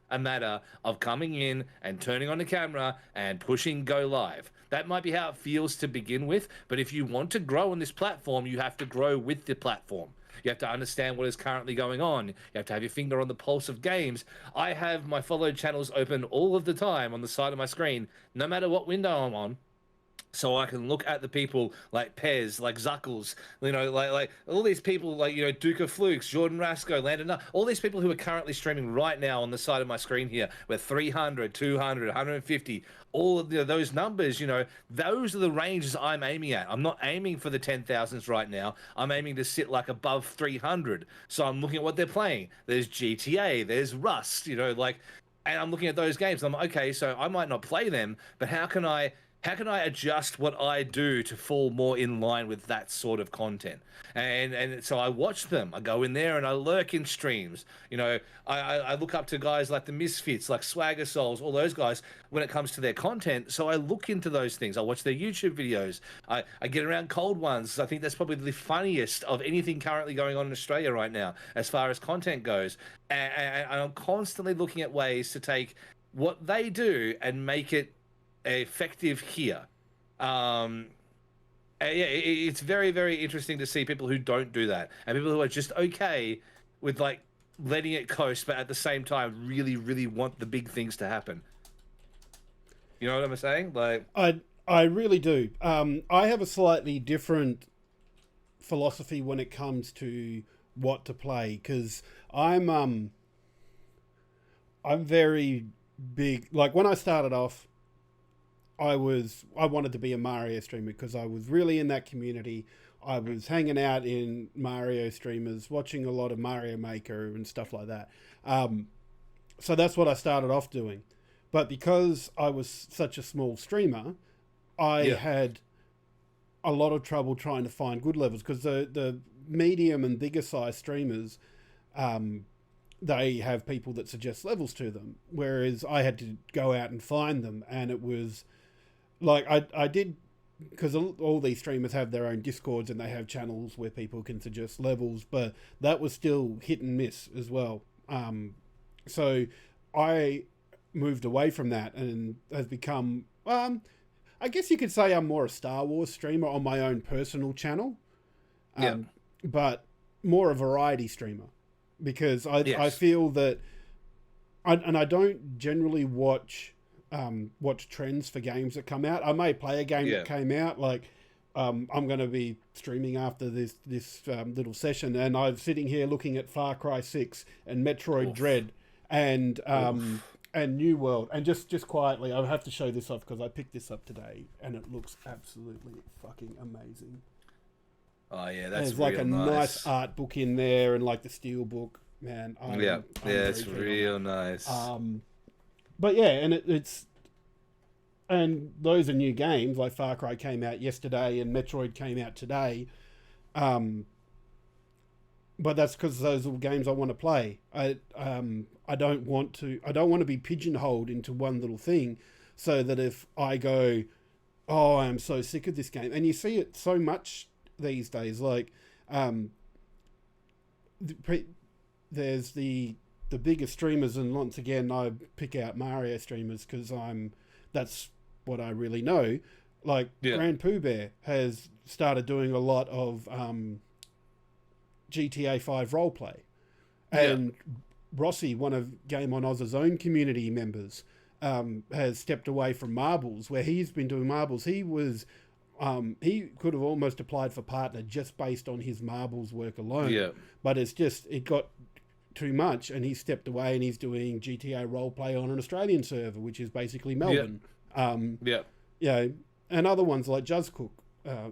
a matter of coming in and turning on the camera and pushing go live. That might be how it feels to begin with, but if you want to grow on this platform, you have to grow with the platform. You have to understand what is currently going on. You have to have your finger on the pulse of games. I have my followed channels open all of the time on the side of my screen, no matter what window I'm on. So I can look at the people like Pez, like Zuckles, like all these people like, Duca Flukes, Jordan Rasco, Landon, all these people who are currently streaming right now on the side of my screen here, with 300, 200, 150, all of those numbers, those are the ranges I'm aiming at. I'm not aiming for the 10,000s right now. I'm aiming to sit like above 300. So I'm looking at what they're playing. There's GTA, there's Rust, and I'm looking at those games. I'm like, okay, so I might not play them, but how can I adjust what I do to fall more in line with that sort of content? And so I watch them. I go in there and I lurk in streams. I look up to guys like the Misfits, like Swagger Souls, all those guys when it comes to their content. So I look into those things. I watch their YouTube videos. I get around Cold Ones. I think that's probably the funniest of anything currently going on in Australia right now as far as content goes. And I'm constantly looking at ways to take what they do and make it effective here. It's very, very interesting to see people who don't do that, and people who are just okay with like letting it coast, but at the same time really, really want the big things to happen. You know what I'm saying? Like, I really do. I have a slightly different philosophy when it comes to what to play, because I'm very big. Like when I started off, I wanted to be a Mario streamer because I was really in that community. I was hanging out in Mario streamers, watching a lot of Mario Maker and stuff like that. So that's what I started off doing. But because I was such a small streamer, I had a lot of trouble trying to find good levels, because the medium and bigger size streamers, they have people that suggest levels to them, whereas I had to go out and find them, and it was like I did, because all these streamers have their own Discords and they have channels where people can suggest levels, but that was still hit and miss as well. So I moved away from that and have become, I guess you could say I'm more a Star Wars streamer on my own personal channel, but more a variety streamer, because I feel that, I don't generally watch trends for games that come out. I may play a game that came out, like I'm going to be streaming after this little session, and I'm sitting here looking at Far Cry 6 and Metroid Dread and New World, and just quietly, I have to show this off because I picked this up today and it looks absolutely fucking amazing. Oh yeah, that's There's like a nice art book in there and like the steel book, man. It's real nice. But yeah, and and those are new games. Like Far Cry came out yesterday and Metroid came out today. But that's because those are games I want to play. I don't want to be pigeonholed into one little thing, so that if I go, oh, I'm so sick of this game, and you see it so much these days. Like, there's the bigger streamers, and once again I pick out Mario streamers because that's what I really know. Like Grand Pooh Bear has started doing a lot of GTA 5 roleplay, and Rossi, one of Game On Aus's own community members, has stepped away from marbles, where he's been doing marbles. He he could have almost applied for partner just based on his marbles work alone, but it got too much, and he stepped away, and he's doing GTA roleplay on an Australian server, which is basically Melbourne. And other ones like Juzzcook,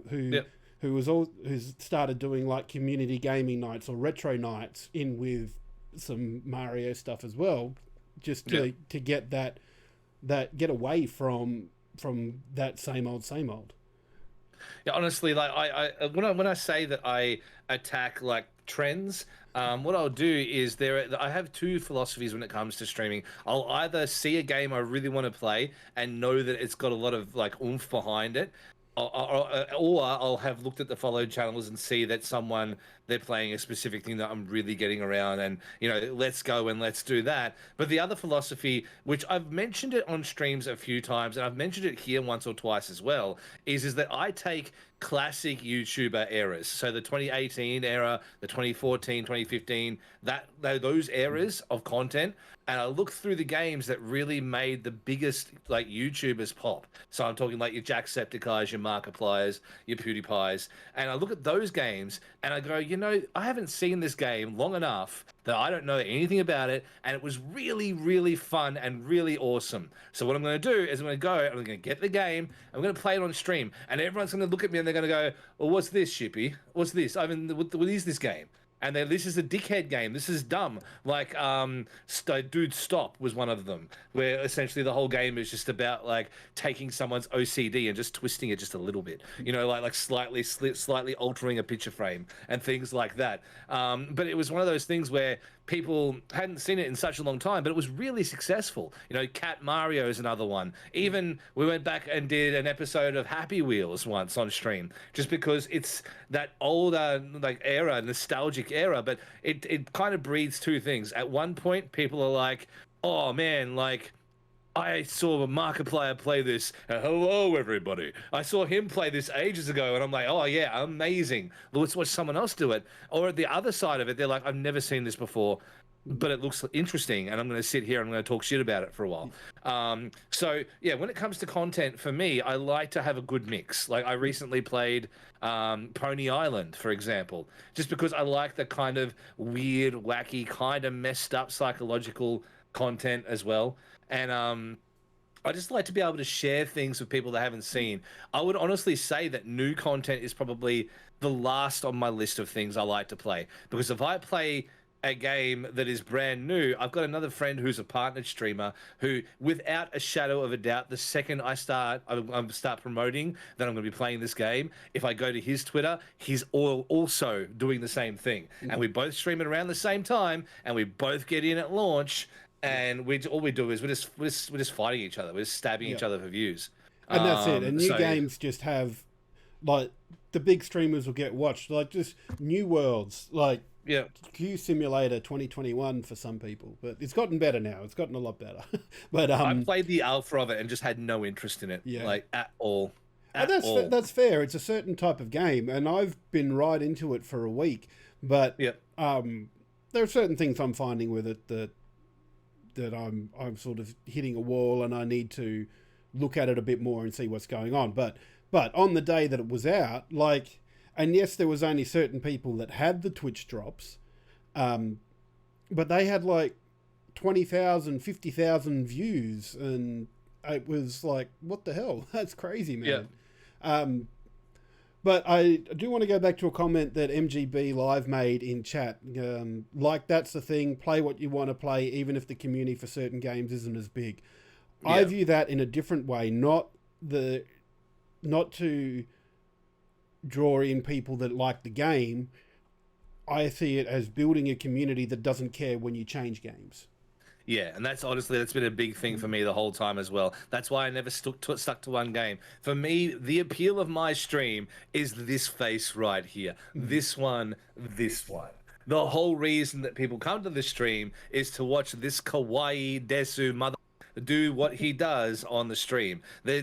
who's started doing like community gaming nights or retro nights in with some Mario stuff as well, just to get get away from that same old. Yeah, honestly, like when I say that I attack like trends, what I'll do is I have two philosophies when it comes to streaming. I'll either see a game I really want to play and know that it's got a lot of like oomph behind it, or I'll have looked at the followed channels and see that someone they're playing a specific thing that I'm really getting around, and let's go and let's do that. But the other philosophy, which I've mentioned it on streams a few times, and I've mentioned it here once or twice as well, is that I take classic YouTuber eras. So the 2018 era, the 2014, 2015, those eras of content, and I look through the games that really made the biggest like YouTubers pop. So I'm talking like your Jacksepticeyes, your Markipliers, your PewDiePies, and I look at those games and I go, I haven't seen this game long enough that I don't know anything about it, and it was really, really fun and really awesome. So what I'm going to do is I'm going to get the game, I'm going to play it on stream, and everyone's going to look at me and they're going to go, well, what's this, Shippy? What's this? I mean, what is this game? And this is a dickhead game. This is dumb. Like, Dude Stop was one of them, where essentially the whole game is just about like taking someone's OCD and just twisting it just a little bit, like slightly altering a picture frame and things like that. But it was one of those things where people hadn't seen it in such a long time, but it was really successful. Cat Mario is another one. Even we went back and did an episode of Happy Wheels once on stream, just because it's that older era, nostalgic era, but it kind of breeds two things. At one point, people are like, oh man, like, I saw Markiplier play this. Hello, everybody. I saw him play this ages ago, and I'm like, oh, yeah, amazing. Let's watch someone else do it. Or at the other side of it, they're like, I've never seen this before, but it looks interesting, and I'm going to sit here and I'm going to talk shit about it for a while. So, yeah, when it comes to content, for me, I like to have a good mix. Like, I recently played Pony Island, for example, just because I like the kind of weird, wacky, kind of messed up psychological content as well. And I just like to be able to share things with people that haven't seen. I would honestly say that new content is probably the last on my list of things I like to play. Because if I play a game that is brand new, I've got another friend who's a partnered streamer who, without a shadow of a doubt, the second I start promoting that I'm going to be playing this game, if I go to his Twitter, he's also doing the same thing. And we both stream it around the same time, and we both get in at launch. And all we do is we're just fighting each other. We're just stabbing each other for views. And that's it. And new games just have, like, the big streamers will get watched. Like, just new worlds. Like, Q Simulator 2021 for some people. But it's gotten better now. It's gotten a lot better. But I played the alpha of it and just had no interest in it. Like, at all. That's fair. It's a certain type of game. And I've been right into it for a week. But there are certain things I'm finding with it that I'm sort of hitting a wall, and I need to look at it a bit more and see what's going on. But on the day that it was out, like, and yes, there was only certain people that had the Twitch drops, but they had like 20,000, 50,000 views, and it was like, what the hell? That's crazy, man. But I do want to go back to a comment that MGB Live made in chat. Like, that's the thing. Play what you want to play, even if the community for certain games isn't as big. Yeah. I view that in a different way. Not to draw in people that like the game. I see it as building a community that doesn't care when you change games. Yeah, and that's been a big thing for me the whole time as well. That's why I never stuck to one game. For me, the appeal of my stream is this face right here. This one. The whole reason that people come to the stream is to watch this kawaii desu mother do what he does on the stream. They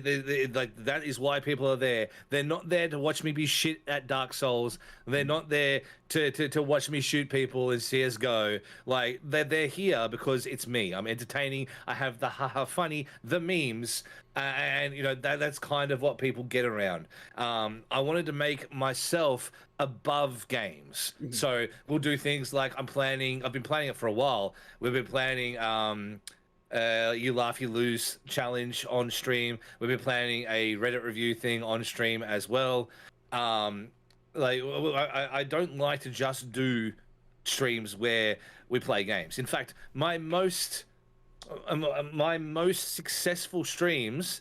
like, that is why people are there. They're not there to watch me be shit at Dark Souls. They're not there to watch me shoot people in CSGO. Like, they're here because it's me. I'm entertaining. I have the haha funny, the memes, and that's kind of what people get around. I wanted to make myself above games. So we'll do things like I've been planning it for a while. We've been planning You Laugh, You Lose challenge on stream. We've been planning a Reddit review thing on stream as well. I don't like to just do streams where we play games. In fact, my most successful streams,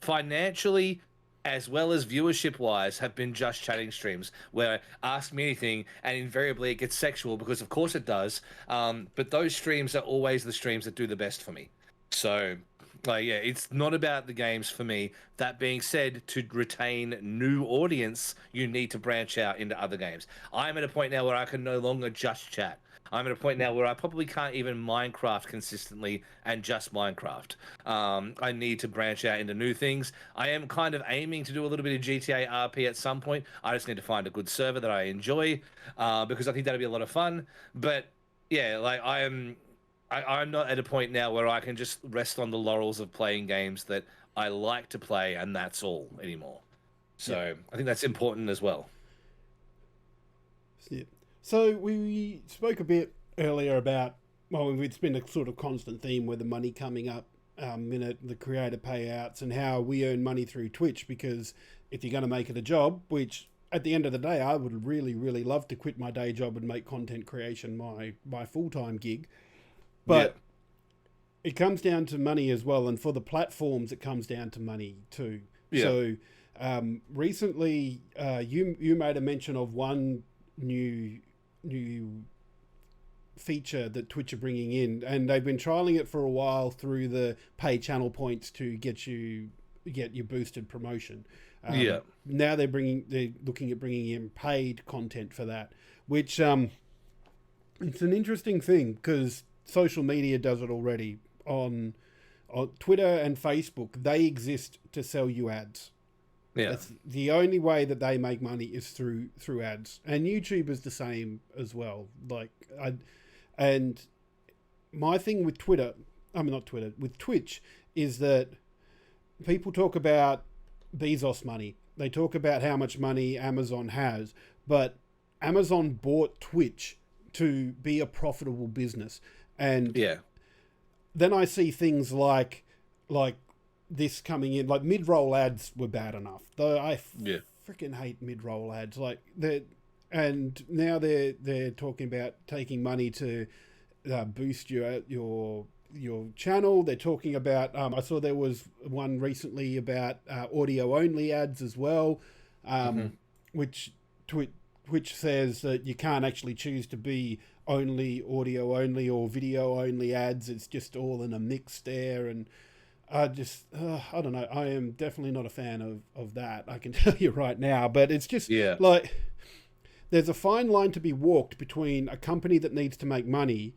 financially as well as viewership wise, have been just chatting streams where ask me anything, and invariably it gets sexual, because of course it does. But those streams are always the streams that do the best for me. So Like, yeah, it's not about the games for me. That being said, to retain new audience, you need to branch out into other games. I'm at a point now where I can no longer just chat. I'm at a point now where I probably can't even Minecraft consistently and just Minecraft. I need to branch out into new things. I am kind of aiming to do a little bit of GTA RP at some point. I just need to find a good server that I enjoy, because I think that'd be a lot of fun. But yeah, like I'm not at a point now where I can just rest on the laurels of playing games that I like to play, and that's all anymore. So I think that's important as well. Yeah. So we spoke a bit earlier about, well, it's been a sort of constant theme with the money coming up in the creator payouts and how we earn money through Twitch, because if you're going to make it a job, which at the end of the day, I would really, really love to quit my day job and make content creation my full-time gig. But it comes down to money as well. And for the platforms, it comes down to money too. Yeah. So recently, you made a mention of one new feature that Twitch are bringing in, and they've been trialing it for a while through the pay channel points to get your boosted promotion. Now they're looking at bringing in paid content for that, which it's an interesting thing because social media does it already. On Twitter and Facebook, they exist to sell you ads. Yeah, that's the only way that they make money is through ads, and YouTube is the same as well. And my thing with with Twitch is that people talk about Bezos money. They talk about how much money Amazon has, but Amazon bought Twitch to be a profitable business. And then I see things like this coming in, like mid-roll ads were bad enough. Though I freaking hate mid-roll ads. And now they're talking about taking money to boost your channel. They're talking about I saw there was one recently about audio only ads as well, which says that you can't actually choose to be only audio only or video only ads. It's just all in a mix there, and I don't know. I am definitely not a fan of that. I can tell you right now, but it's just like there's a fine line to be walked between a company that needs to make money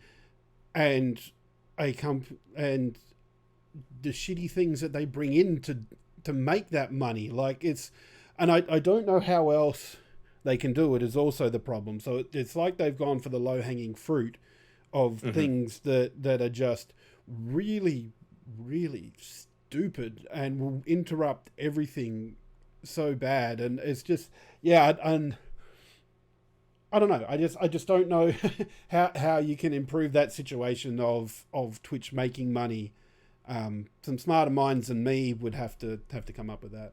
and and the shitty things that they bring in to make that money. And I don't know how else they can do it is also the problem. So it's like they've gone for the low-hanging fruit of things that are just really, really stupid and will interrupt everything so bad. And it's just, and I don't know. I just don't know how you can improve that situation of Twitch making money. Some smarter minds than me would have to come up with that.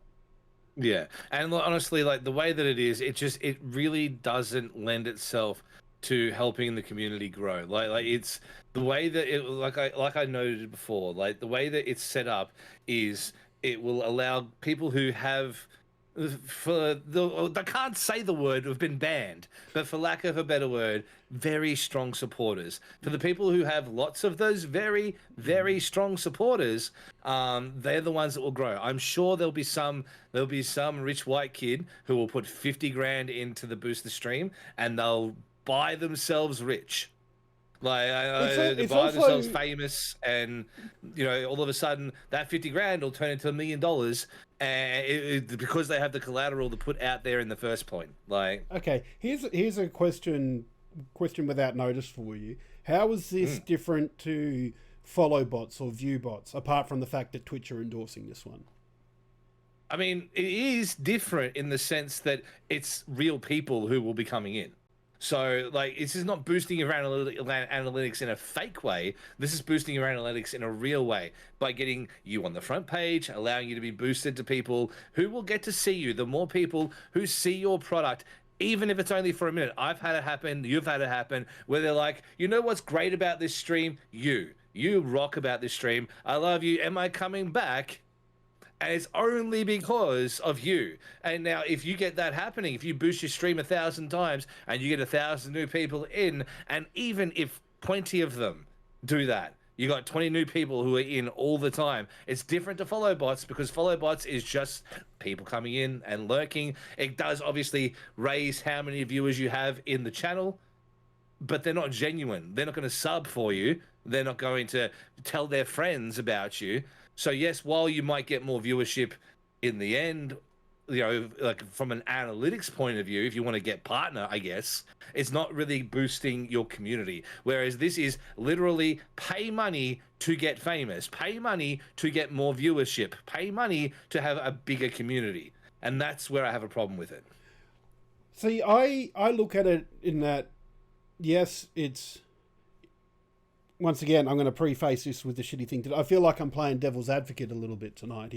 Yeah, and honestly, like the way that it is, it really doesn't lend itself to helping the community grow. Like it's the way that it, like I noted before, like the way that it's set up is it will allow people who have, I can't say the word, have been banned, but for lack of a better word, very strong supporters. For the people who have lots of those very, very strong supporters, they're the ones that will grow. I'm sure there'll be some rich white kid who will put 50 grand into the booster stream and they'll buy themselves rich. Buy themselves famous, and all of a sudden that 50 grand will turn into $1 million, because they have the collateral to put out there in the first point. Okay, here's a question without notice for you. How is this different to follow bots or view bots, apart from the fact that Twitch are endorsing this one? I mean, it is different in the sense that it's real people who will be coming in. So, this is not boosting your analytics in a fake way. This is boosting your analytics in a real way by getting you on the front page, allowing you to be boosted to people who will get to see you. The more people who see your product, even if it's only for a minute. I've had it happen. You've had it happen where they're like, you know what's great about this stream? You rock about this stream. I love you. Am I coming back? And it's only because of you. And now if you get that happening, if you boost your stream 1,000 times and you get 1,000 new people in, and even if 20 of them do that, You got 20 new people who are in all the time. It's different to follow bots because follow bots is just people coming in and lurking. It does obviously raise how many viewers you have in the channel, but they're not genuine. They're not going to sub for you. They're not going to tell their friends about you. So yes, while you might get more viewership in the end, you know, like from an analytics point of view, if you want to get partner, I guess, it's not really boosting your community. Whereas this is literally pay money to get famous, pay money to get more viewership, pay money to have a bigger community. And that's where I have a problem with it. See, I look at it in that, yes, it's... Once again, I'm going to preface this with the shitty thing. I feel like I'm playing devil's advocate a little bit tonight.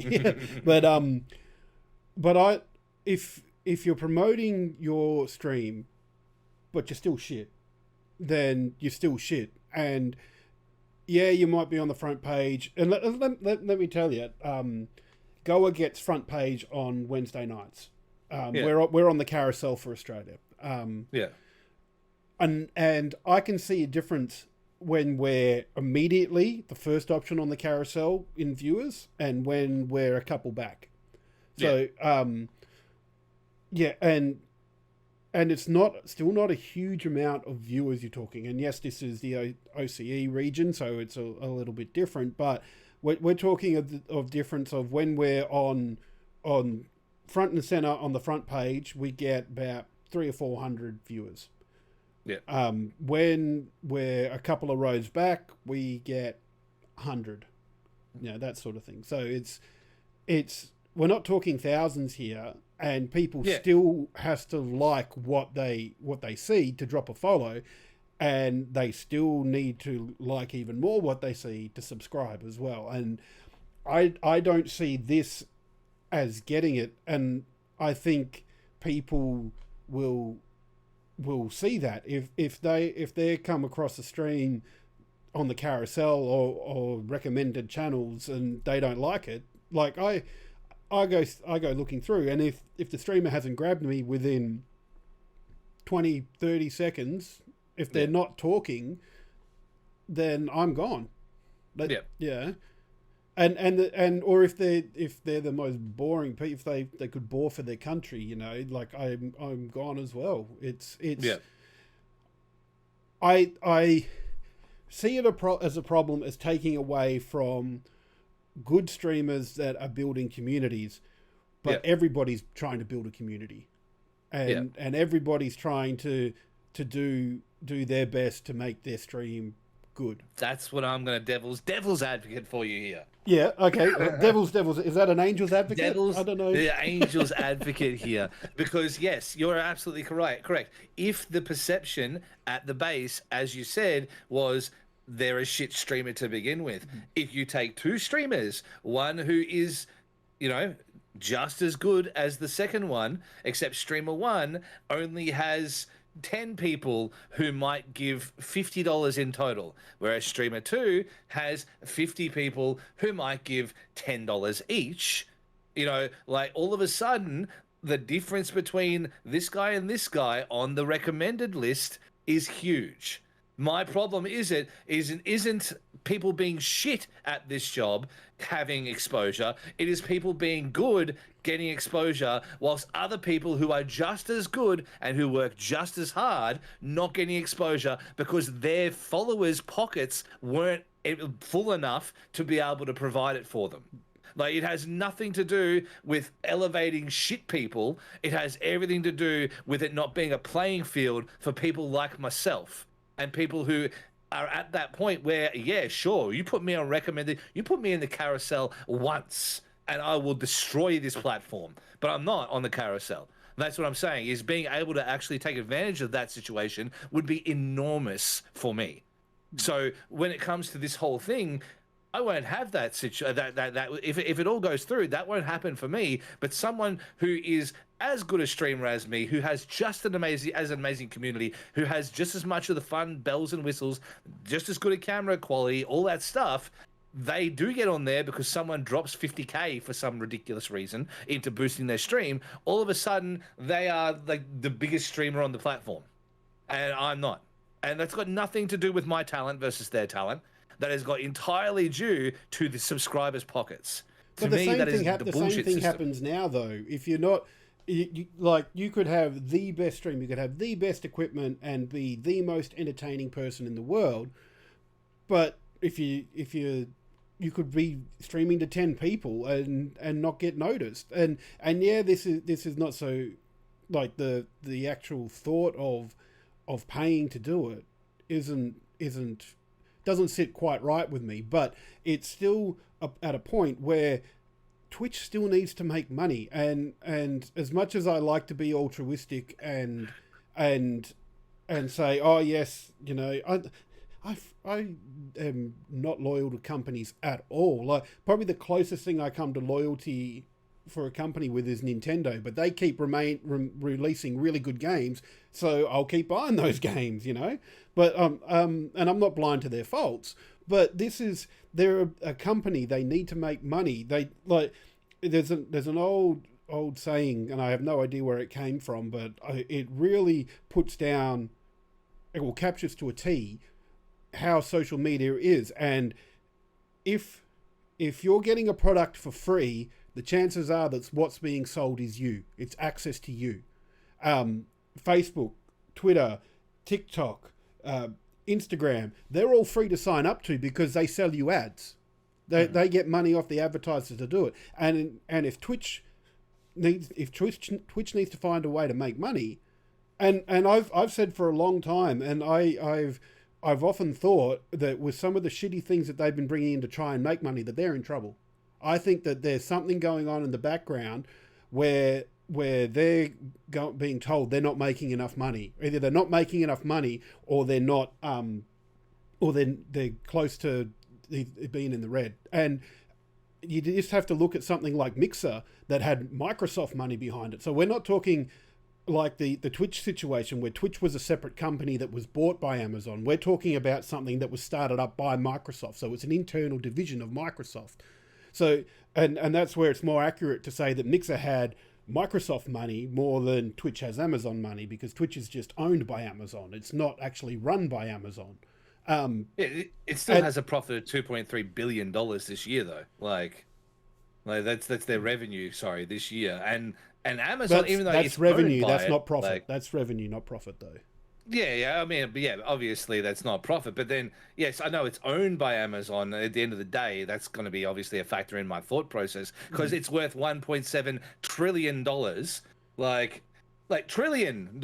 But if you're promoting your stream, but you're still shit, then you're still shit. And yeah, you might be on the front page. And let me tell you, Goa gets front page on Wednesday nights. We're on the carousel for Australia. And I can see a difference when we're immediately the first option on the carousel in viewers and when we're a couple back. So, and it's still not a huge amount of viewers you're talking. And yes, this is the OCE region, so it's a little bit different, but we're talking of difference of when we're on front and center on the front page, we get about 300 or 400 viewers. Yeah. When we're a couple of rows back, we get 100. You know, that sort of thing. So it's we're not talking thousands here, and people still has to like what they see to drop a follow, and they still need to like even more what they see to subscribe as well. And I don't see this as getting it, and I think people will see that if they come across a stream on the carousel or recommended channels and they don't like it, like I go looking through, and if the streamer hasn't grabbed me within 20-30 seconds, if they're not talking, then I'm gone. Or if they're the most boring people, if they could bore for their country, you know, like I'm gone as well. I see it as a problem as taking away from good streamers that are building communities, but everybody's trying to build a community, and everybody's trying to do their best to make their stream good. That's what I'm going to devil's advocate for you here. Yeah, okay. Devil's is that an angel's advocate? I don't know. The angel's advocate here, because yes, you're absolutely correct. If the perception at the base, as you said, was they're a shit streamer to begin with. If you take two streamers, one who is, you know, just as good as the second one, except streamer one only has 10 people who might give $50 in total, whereas streamer 2 has 50 people who might give $10 each. You know, like all of a sudden, the difference between this guy and this guy on the recommended list is huge. My problem isn't people being shit at this job having exposure. It is people being good getting exposure, whilst other people who are just as good and who work just as hard not getting exposure because their followers' pockets weren't full enough to be able to provide it for them. Like, it has nothing to do with elevating shit people. It has everything to do with it not being a playing field for people like myself and people who are at that point where, yeah, sure, you put me on recommended, you put me in the carousel once and I will destroy this platform, but I'm not on the carousel. That's what I'm saying, is being able to actually take advantage of that situation would be enormous for me. So when it comes to this whole thing, I won't have that situation. If it all goes through, that won't happen for me. But someone who is as good a streamer as me, who has just an amazing community, who has just as much of the fun, bells and whistles, just as good a camera quality, all that stuff, they do get on there because someone drops 50K for some ridiculous reason into boosting their stream. All of a sudden, they are like the biggest streamer on the platform, and I'm not. And that's got nothing to do with my talent versus their talent. that has got entirely due to the subscribers' pockets. To But the me, same that is thing, the the bullshit same thing system. happens now, though. If you're not, like, you could have the best stream, you could have the best equipment, and be the most entertaining person in the world. But if you could be streaming to 10 people and not get noticed. And yeah, this is not so, like, the actual thought of paying to do it doesn't sit quite right with me. But it's still at a point where Twitch still needs to make money, and as much as I like to be altruistic and say, oh yes, you know, I am not loyal to companies at all. Like, probably the closest thing I come to loyalty for a company with is Nintendo, but they keep releasing really good games, so I'll keep buying those games, you know. But and I'm not blind to their faults, but they're a company. They need to make money. They, like, there's an old saying, and I have no idea where it came from, but it really puts down, it will captures to a T how social media is. And if you're getting a product for free, the chances are that what's being sold is you. It's access to you. Facebook, Twitter, TikTok, Instagram, they're all free to sign up to because they sell you ads. They get money off the advertisers to do it. And if Twitch needs to find a way to make money, and I've said for a long time, and I've often thought that with some of the shitty things that they've been bringing in to try and make money, that they're in trouble. I think that there's something going on in the background where they're being told they're not making enough money. Either they're not making enough money, or they're not, or they're close to being in the red. And you just have to look at something like Mixer that had Microsoft money behind it. So we're not talking like the Twitch situation where Twitch was a separate company that was bought by Amazon. We're talking about something that was started up by Microsoft. So it's an internal division of Microsoft. So, and that's where it's more accurate to say that Mixer had Microsoft money more than Twitch has Amazon money, because Twitch is just owned by Amazon. It's not actually run by Amazon. It still has a profit of $2.3 billion this year, though. Like that's their revenue. Sorry, this year, and Amazon, even though that's it's revenue, owned by that's it, not profit. like, That's revenue, not profit, though. yeah. I mean, yeah, obviously that's not profit, but then yes, I know it's owned by Amazon. At the end of the day, that's going to be obviously a factor in my thought process, because it's worth $1.7 trillion. Like $trillion,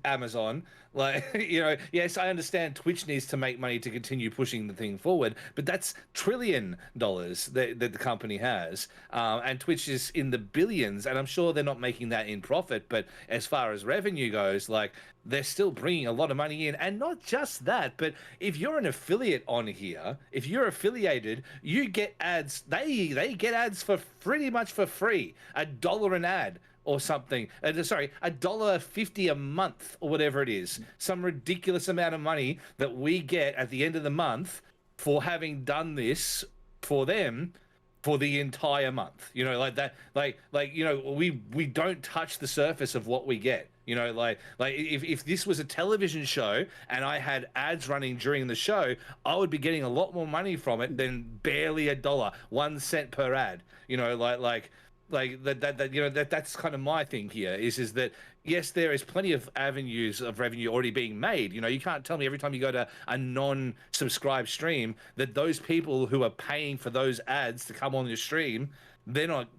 Amazon. Like, you know, yes, I understand Twitch needs to make money to continue pushing the thing forward, but that's $1 trillion that the company has. And Twitch is in the billions, and I'm sure they're not making that in profit, but as far as revenue goes, like, they're still bringing a lot of money in. And not just that, but if you're an affiliate on here, if you're affiliated, you get ads. They get ads for pretty much for free, $1 an ad or something. Sorry, $1.50 a month or whatever it is. Some ridiculous amount of money that we get at the end of the month for having done this for them for the entire month. You know, like that, like you know, we don't touch the surface of what we get. You know, like if this was a television show and I had ads running during the show, I would be getting a lot more money from it than barely $1, 1 cent per ad. You know, like that you know, that's kind of my thing here is that yes, there is plenty of avenues of revenue already being made. You know, you can't tell me every time you go to a non-subscribed stream that those people who are paying for those ads to come on your stream, they're not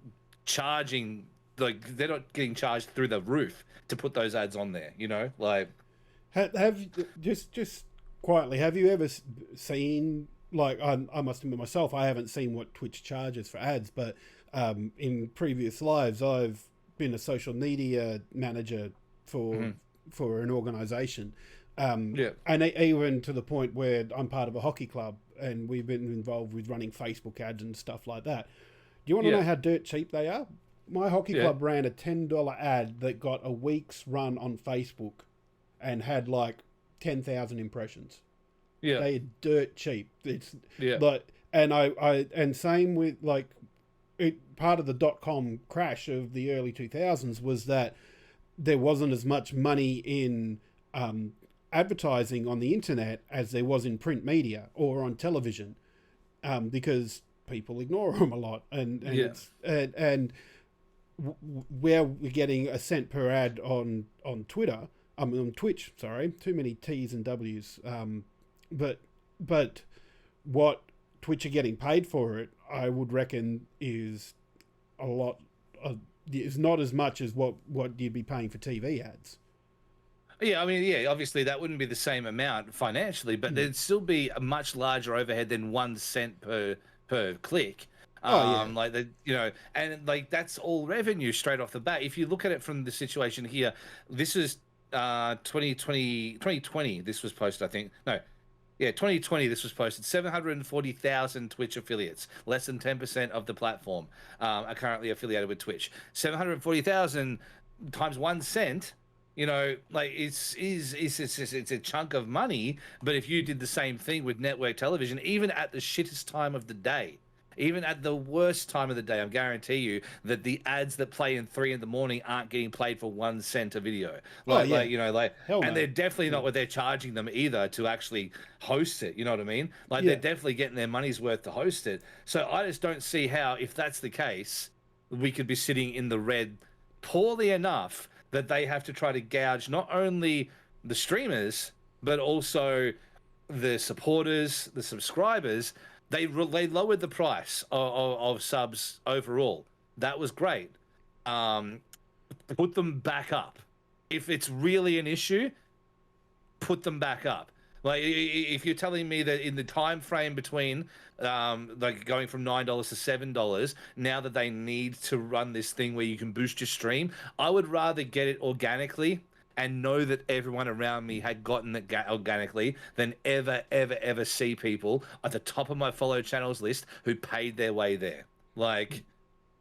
charging, like, they're not getting charged through the roof to put those ads on there. You know, like, have just quietly, have you ever seen, like, I must admit myself, I haven't seen what Twitch charges for ads, but in previous lives, I've been a social media manager for an organization. And even to the point where I'm part of a hockey club and we've been involved with running Facebook ads and stuff like that. Do you want to know how dirt cheap they are? My hockey club ran a $10 ad that got a week's run on Facebook and had like 10,000 impressions. Yeah. They're dirt cheap. It's like, and same with like, part of the .com crash of the early 2000s was that there wasn't as much money in advertising on the internet as there was in print media or on television, because people ignore them a lot, and where we're getting a cent per ad on Twitter, on Twitch. Sorry, too many T's and W's. But what Twitch are getting paid for it, I would reckon, is a lot. Is not as much as what you'd be paying for TV ads. Yeah, I mean, yeah, obviously that wouldn't be the same amount financially, but there'd still be a much larger overhead than 1 cent per click. Like the, and like that's all revenue straight off the bat. If you look at it from the situation here, this is 2020. This was posted, I think. No, yeah, 2020. This was posted. 740,000 Twitch affiliates, less than 10% of the platform, are currently affiliated with Twitch. 740,000 times 1 cent. Like it's a chunk of money. But if you did the same thing with network television, even at the shittest time of the day, even at the worst time of the day, I guarantee you that the ads that play in 3 a.m. aren't getting played for 1 cent a video. And they're definitely not what they're charging them either to actually host it. You know what I mean? Like they're definitely getting their money's worth to host it. So I just don't see how, if that's the case, we could be sitting in the red poorly enough that they have to try to gouge not only the streamers, but also the supporters, the subscribers. They lowered the price of subs overall. That was great. Put them back up. If it's really an issue, put them back up. Like, if you're telling me that in the time frame between like going from $9 to $7, now that they need to run this thing where you can boost your stream, I would rather get it organically and know that everyone around me had gotten it organically than ever see people at the top of my follow channels list who paid their way there. Like,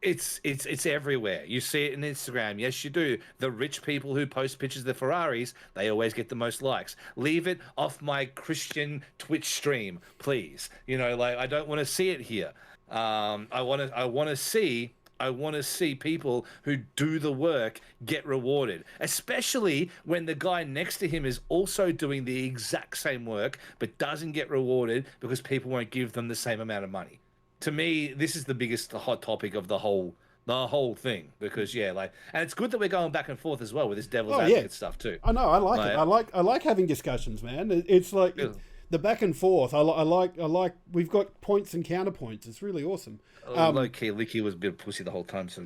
it's everywhere. You see it in Instagram. Yes, you do. The rich people who post pictures of their Ferraris, they always get the most likes. Leave it off my Christian Twitch stream, please. Like, I don't want to see it here. I want to see people who do the work get rewarded, especially when the guy next to him is also doing the exact same work but doesn't get rewarded because people won't give them the same amount of money. To me, this is the biggest hot topic of the whole thing, because and it's good that we're going back and forth as well with this devil's advocate stuff too. I know, I like it. I like having discussions, man. It's like the back and forth. I like. We've got points and counterpoints. It's really awesome. Low key, Lukey was a bit of pussy the whole time. So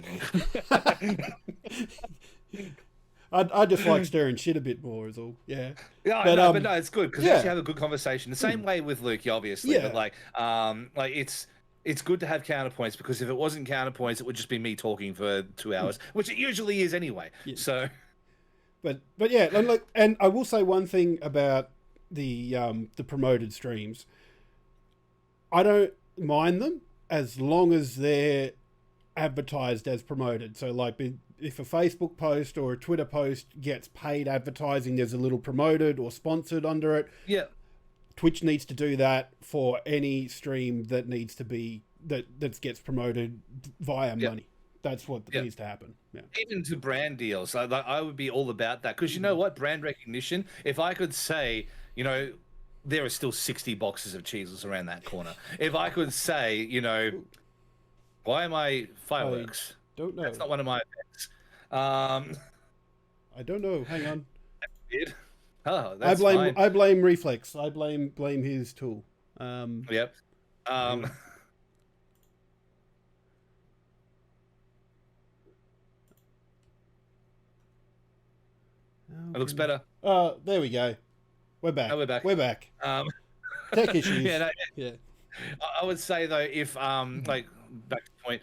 I just like stirring shit a bit more, is all. Yeah. Yeah, but no, it's good because you actually have a good conversation. The same way with Lukey, obviously. Yeah. But it's good to have counterpoints, because if it wasn't counterpoints, it would just be me talking for 2 hours, which it usually is anyway. Yeah. So. But yeah, and I will say one thing about the promoted streams. I don't mind them as long as they're advertised as promoted. So like, if a Facebook post or a Twitter post gets paid advertising, there's a little promoted or sponsored under it. Yeah. Twitch needs to do that for any stream that needs to be that gets promoted via money. That's what needs to happen. Yeah. Even to brand deals, I would be all about that, because you know what, brand recognition. If I could say, there are still 60 boxes of cheeses around that corner. If I could say, why am I fireworks? I don't know. That's not one of my events. I don't know. Hang on. Weird. Oh, that's fine. I blame Reflex. I blame his tool. Yep. It looks better. There we go. We're back. Oh, we're back. We're back. Tech issues. Yeah. I would say though, if back to the point,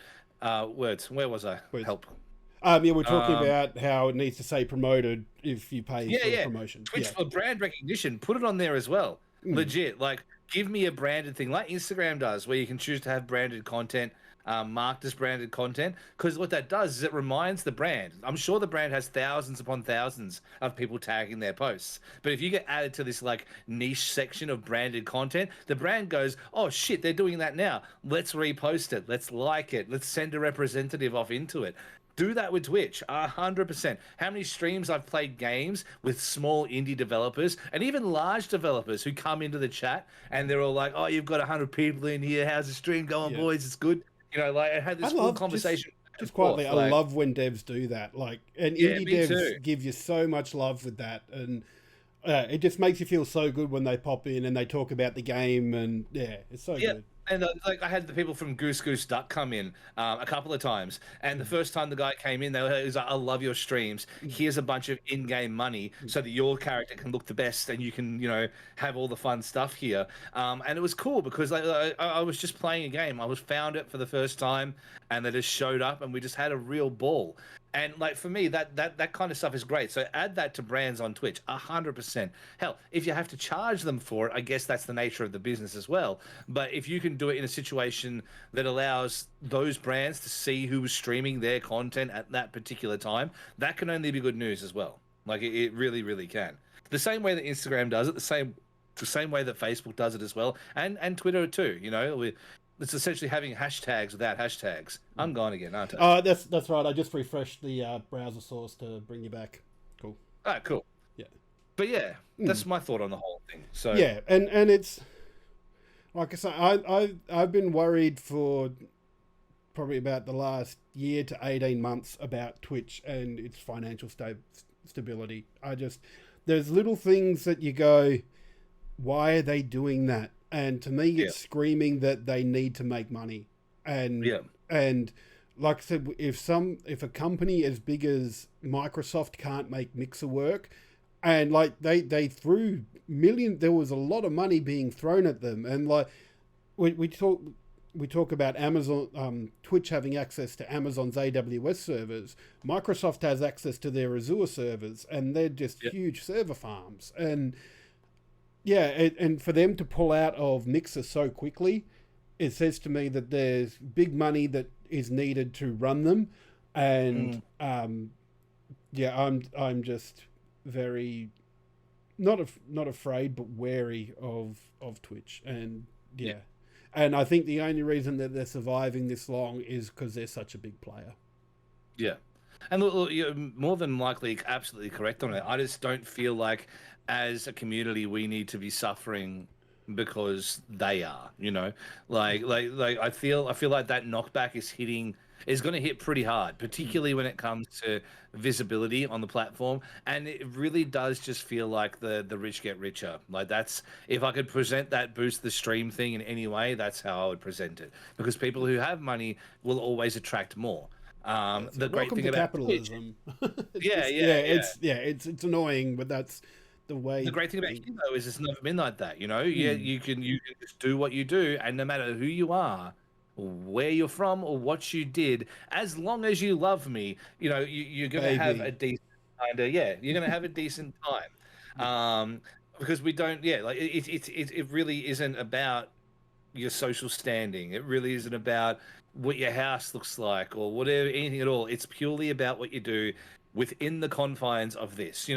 words. Where was I? Words. Help. We're talking about how it needs to say promoted if you pay for promotion. Twitch for brand recognition, put it on there as well. Legit, like, give me a branded thing like Instagram does, where you can choose to have branded content, marked as branded content, because what that does is it reminds the brand. I'm sure the brand has thousands upon thousands of people tagging their posts, but if you get added to this like niche section of branded content, the brand goes, oh shit, they're doing that now, let's repost it, let's like it, let's send a representative off into it. Do that with Twitch, 100%. How many streams I've played games with small indie developers and even large developers who come into the chat and they're all like, "Oh, you've got 100 people in here. How's the stream going, boys? It's good." You know, like I had this full conversation. Just quietly, I love when devs do that. Like, and indie devs give you so much love with that, and it just makes you feel so good when they pop in and they talk about the game, and it's so good. And like I had the people from Goose Goose Duck come in a couple of times, and the first time the guy came in, he was like, "I love your streams. Here's a bunch of in-game money so that your character can look the best, and you can, have all the fun stuff here." And it was cool because I was just playing a game. I found it for the first time, and they just showed up, and we just had a real ball. And like for me, that kind of stuff is great. So add that to brands on Twitch, 100%. Hell, if you have to charge them for it, I guess that's the nature of the business as well. But if you can do it in a situation that allows those brands to see who is streaming their content at that particular time, that can only be good news as well. Like it really, really can. The same way that Instagram does it, the same way that Facebook does it as well, and Twitter too. It's essentially having hashtags without hashtags. I'm gone again, aren't I? That's right. I just refreshed the browser source to bring you back. Cool. Ah, cool. Yeah. But yeah, that's my thought on the whole thing. So yeah, and it's like I say, I've been worried for probably about the last year to 18 months about Twitch and its financial stability. There's little things that you go, why are they doing that? And to me, it's screaming that they need to make money. And like I said, if a company as big as Microsoft can't make Mixer work, and like they threw there was a lot of money being thrown at them, and like we talk about Amazon, Twitch having access to Amazon's AWS servers. Microsoft has access to their Azure servers, and they're just huge server farms. And and for them to pull out of Mixer so quickly, it says to me that there's big money that is needed to run them, and I'm just very not afraid but wary of Twitch, and and I think the only reason that they're surviving this long is because they're such a big player. Yeah, and look, you're more than likely absolutely correct on it. I just don't feel like, as a community, we need to be suffering because they are, like I feel like that knockback is going to hit pretty hard, particularly when it comes to visibility on the platform. And it really does just feel like the rich get richer. Like if I could present that boost the stream thing in any way, that's how I would present it, because people who have money will always attract more. The great thing about capitalism. It's annoying, but that's the way. The great thing about you though is it's never been like that. You can just do what you do, and no matter who you are, where you're from, or what you did, as long as you love me, you're gonna have a decent you're gonna have a decent time. Because we don't it really isn't about your social standing. It really isn't about what your house looks like or whatever, anything at all. It's purely about what you do within the confines of this.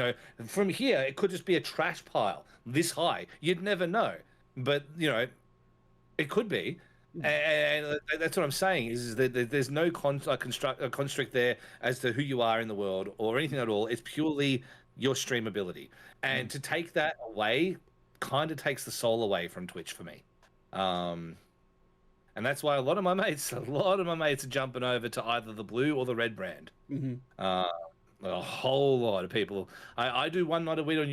From here, it could just be a trash pile this high. You'd never know, but it could be. And that's what I'm saying is that there's no construct there as to who you are in the world or anything at all. It's purely your streamability, and to take that away kind of takes the soul away from Twitch for me. And that's why a lot of my mates are jumping over to either the blue or the red brand. A whole lot of people. I do one night a week on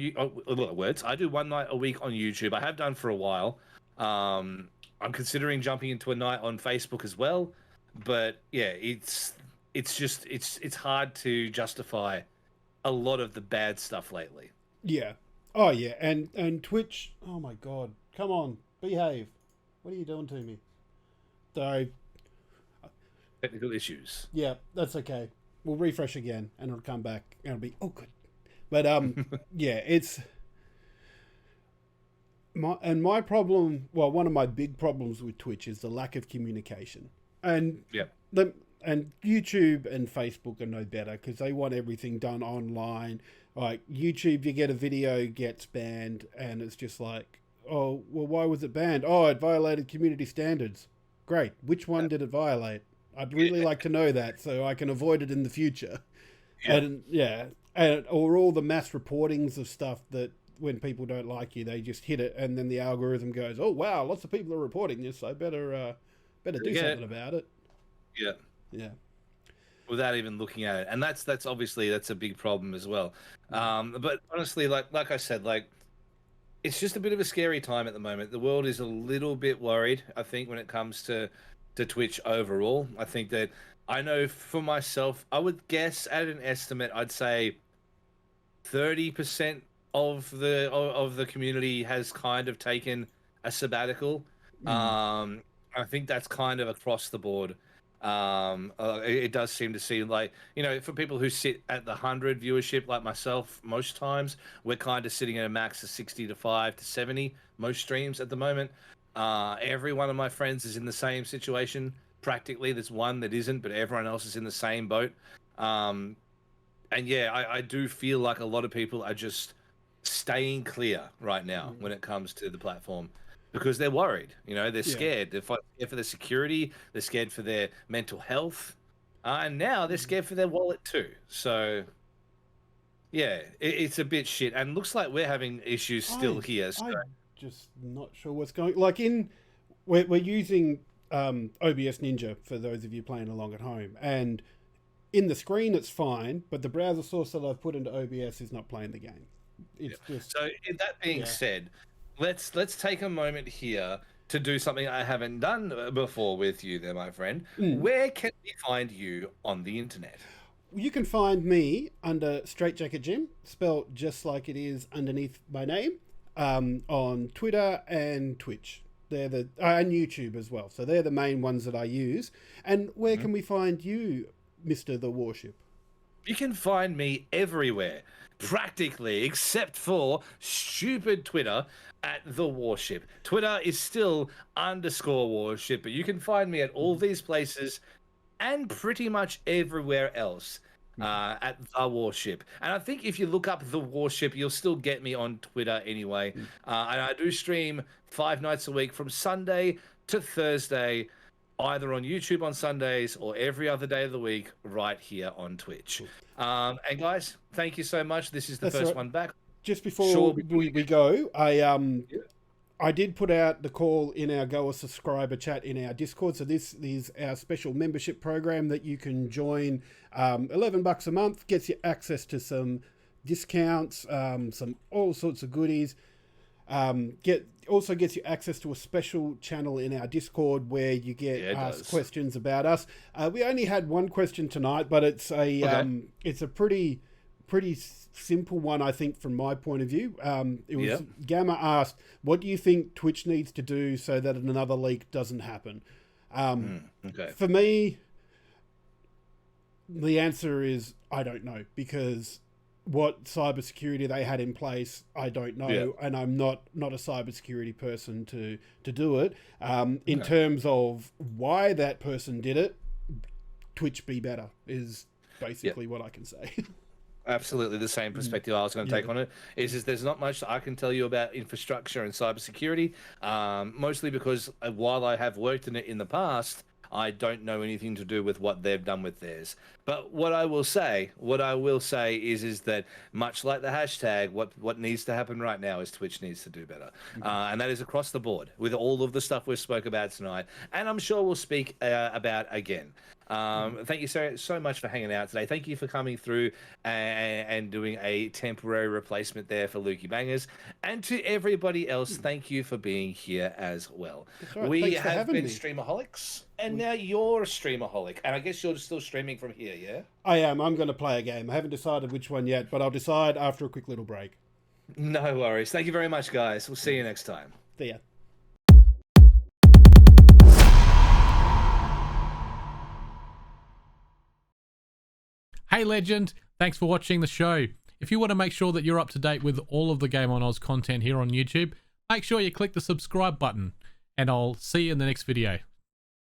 I do one night a week on YouTube. I have done for a while. I'm considering jumping into a night on Facebook as well. But yeah, it's hard to justify a lot of the bad stuff lately. Yeah. Oh yeah, and Twitch. Oh my God, come on, behave. What are you doing to me? So, technical issues. Yeah, that's okay. We'll refresh again, and it'll come back, and it'll be good. But it's my problem. Well, one of my big problems with Twitch is the lack of communication, and and YouTube and Facebook are no better because they want everything done online. Like YouTube, you get a video gets banned, and it's just like, oh, well, why was it banned? Oh, it violated community standards. Great. Which one did it violate? I'd really like to know that so I can avoid it in the future. Yeah. Or all the mass reportings of stuff that when people don't like you, they just hit it, and then the algorithm goes, "Oh wow, lots of people are reporting this. I better do something about it." Yeah. Without even looking at it, and that's obviously that's a big problem as well. But honestly, like I said, like it's just a bit of a scary time at the moment. The world is a little bit worried, I think, when it comes to Twitch overall. I think that I know for myself, I would guess at an estimate, I'd say 30% of the community has kind of taken a sabbatical. I think that's kind of across the board. It does seem to seem like, for people who sit at the 100 viewership like myself, most times we're kind of sitting at a max of 65 to 70 most streams at the moment. Every one of my friends is in the same situation practically. There's one that isn't, but everyone else is in the same boat. And yeah, I do feel like a lot of people are just staying clear right now when it comes to the platform. Because they're worried, they're scared. They're scared for their security. They're scared for their mental health, and now they're scared for their wallet too. So, yeah, it's a bit shit, and looks like we're having issues still here. So. I'm just not sure what's going. Like we're using OBS Ninja for those of you playing along at home, and in the screen it's fine, but the browser source that I've put into OBS is not playing the game. It's just so. That being said. Let's take a moment here to do something I haven't done before with you there, my friend. Where can we find you on the internet? You can find me under Straightjacket Jim, spelled just like it is underneath my name, on Twitter and Twitch. They're and YouTube as well. So they're the main ones that I use. And where can we find you, Mr. The Warship? You can find me everywhere, practically, except for stupid Twitter at The Warship. Twitter is still _Warship, but you can find me at all these places and pretty much everywhere else at The Warship. And I think if you look up The Warship, you'll still get me on Twitter anyway. And I do stream 5 nights a week from Sunday to Thursday, either on YouTube on Sundays or every other day of the week right here on Twitch. And guys, thank you so much. This is the first one back. Just before we go, I did put out the call in our Go a Subscriber chat in our Discord. So this is our special membership program that you can join. $11 a month gets you access to some discounts, some all sorts of goodies. Also gets you access to a special channel in our Discord where you get asked questions about us. We only had one question tonight, but it's a pretty simple one, I think, from my point of view. It was Gamma asked, "What do you think Twitch needs to do so that another leak doesn't happen?" For me, the answer is I don't know, because what cybersecurity they had in place, I don't know, and I'm not a cybersecurity person to do it. In terms of why that person did it, Twitch be better is basically what I can say. Absolutely the same perspective I was going to take on it is there's not much I can tell you about infrastructure and cybersecurity, mostly because while I have worked in it in the past, I don't know anything to do with what they've done with theirs. But what I will say is that much like the hashtag, what needs to happen right now is Twitch needs to do better. And that is across the board with all of the stuff we spoke about tonight. And I'm sure we'll speak about again. Thank you so much for hanging out today. Thank you for coming through and doing a temporary replacement there for Lukey Bangerz. And to everybody else, thank you for being here as well. Right. We have been Streamaholics, and now you're a Streamaholic. And I guess you're still streaming from here, yeah? I am. I'm going to play a game. I haven't decided which one yet, but I'll decide after a quick little break. No worries. Thank you very much, guys. We'll see you next time. See ya. Hey legend, thanks for watching the show. If you want to make sure that you're up to date with all of the Game On Aus content here on YouTube, make sure you click the subscribe button, and I'll see you in the next video.